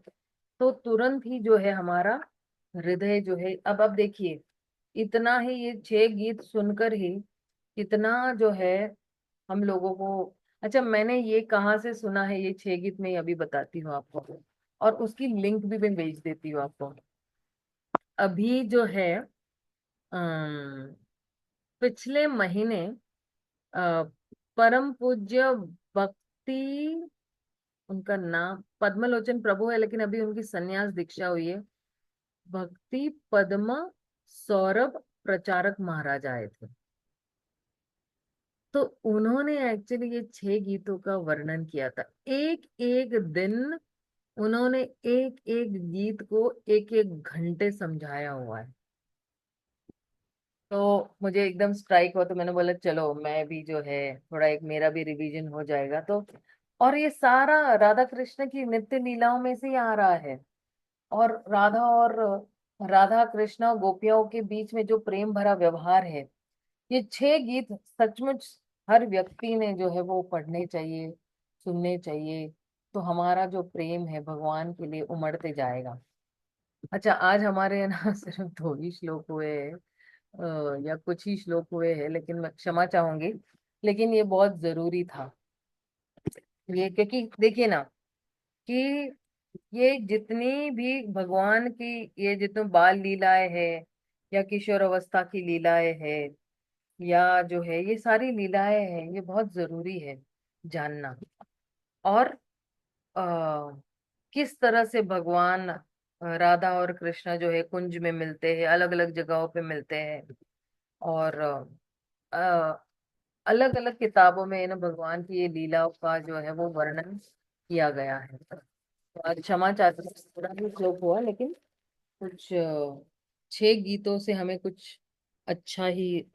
B: तो तुरंत ही जो है हमारा हृदय जो है, अब देखिए इतना ही ये 6 गीत सुनकर ही इतना जो है हम लोगों को। अच्छा मैंने ये कहाँ से सुना है, ये 6 गीत मैं अभी बताती हूँ आपको, और उसकी लिंक भी मैं भेज देती हूँ आपको। अभी जो है अम, पिछले महीने अ, परम पूज्य भक्ति, उनका नाम पद्मलोचन प्रभु है, लेकिन अभी उनकी संन्यास दीक्षा हुई है। भक्ति पद्मा सौरभ प्रचारक महाराज आए थे। तो उन्होंने एक्चुअली ये 6 गीतों का वर्णन किया था। एक एक दिन उन्होंने एक एक गीत को एक एक घंटे समझाया हुआ है। तो मुझे एकदम स्ट्राइक हुआ, तो मैंने बोला चलो मैं भी जो है थोड़ा एक मेरा भी रिवीजन हो जाएगा। तो और ये सारा राधा कृष्ण की नित्य लीलाओं में से ही आ रहा है। और राधा कृष्ण और गोपियों के बीच में जो प्रेम भरा व्यवहार है, ये 6 गीत सचमुच हर व्यक्ति ने जो है वो पढ़ने चाहिए, सुनने चाहिए। तो हमारा जो प्रेम है भगवान के लिए उमड़ते जाएगा। अच्छा, आज हमारे यहाँ सिर्फ 2 ही श्लोक हुए हैं, या कुछ ही श्लोक हुए हैं, लेकिन मैं क्षमा चाहूंगी। लेकिन ये बहुत जरूरी था, ये क्योंकि देखिए ना कि ये जितनी भी भगवान की, ये जितने बाल लीलाएं हैं या किशोर अवस्था की लीलाएं हैं, या जो है ये सारी लीलाएं हैं, ये बहुत जरूरी है जानना। और आ, किस तरह से भगवान राधा और कृष्ण जो है कुंज में मिलते हैं, अलग अलग जगहों पे मिलते हैं। और अलग अलग किताबों में ना भगवान की ये लीलाओं का जो है वो वर्णन किया गया है। तो आज क्षमा चाहती हूँ, थोड़ा भी श्लोक हुआ, लेकिन कुछ 6 गीतों से हमें कुछ अच्छा ही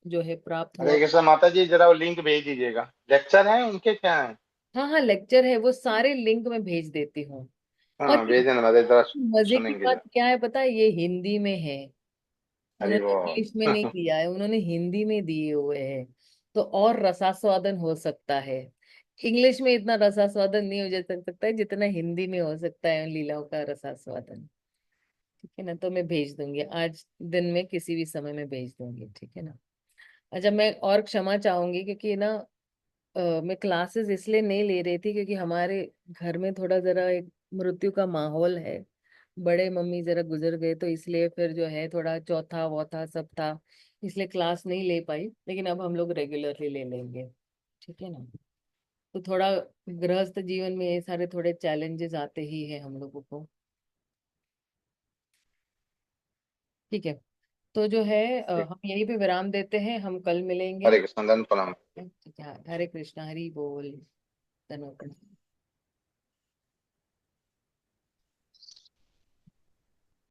B: जो है प्राप्त हुआ।
C: हरे कृष्ण माता जी, जरा वो लिंक भेज दीजिएगा। लेक्चर है उनके क्या है?
B: हाँ हाँ, लेक्चर है, वो सारे लिंक में भेज देती हूँ। और
C: हाँ भेज देना, मजे जरा
B: मजे की
C: सुनेंगे
B: बात
C: जरा।
B: क्या है पता है, ये हिंदी में है।
C: अरे
B: उन्होंने
C: वो
B: इंग्लिश में नहीं दिया है, उन्होंने हिंदी में दिए हुए हैं। तो और रसास्वादन हो सकता है। इंग्लिश में इतना रसास्वादन नहीं हो जा सकता है जितना हिंदी में हो सकता है उन लीलाओं का रसास्वादन। ठीक है ना, तो मैं भेज दूंगी आज दिन में किसी भी समय में भेज दूंगी, ठीक है ना। अच्छा, मैं और क्षमा चाहूंगी क्योंकि ना मैं क्लासेस इसलिए नहीं ले रही थी क्योंकि हमारे घर में थोड़ा जरा एक मृत्यु का माहौल है। बड़े मम्मी जरा गुजर गए, तो इसलिए फिर जो है थोड़ा चौथा वौथा सब था, इसलिए क्लास नहीं ले पाई। लेकिन अब हम लोग रेगुलरली ले लेंगे, ठीक है ना। तो थोड़ा गृहस्थ जीवन में ये सारे थोड़े चैलेंजेस आते ही हैं हम लोगों को। ठीक है, तो जो है हम यहीं पे विराम देते हैं, हम कल मिलेंगे।
C: हरे कृष्ण, दंड प्रणाम।
B: ठीक है, हरे कृष्णा, हरि बोल, धन्यवाद।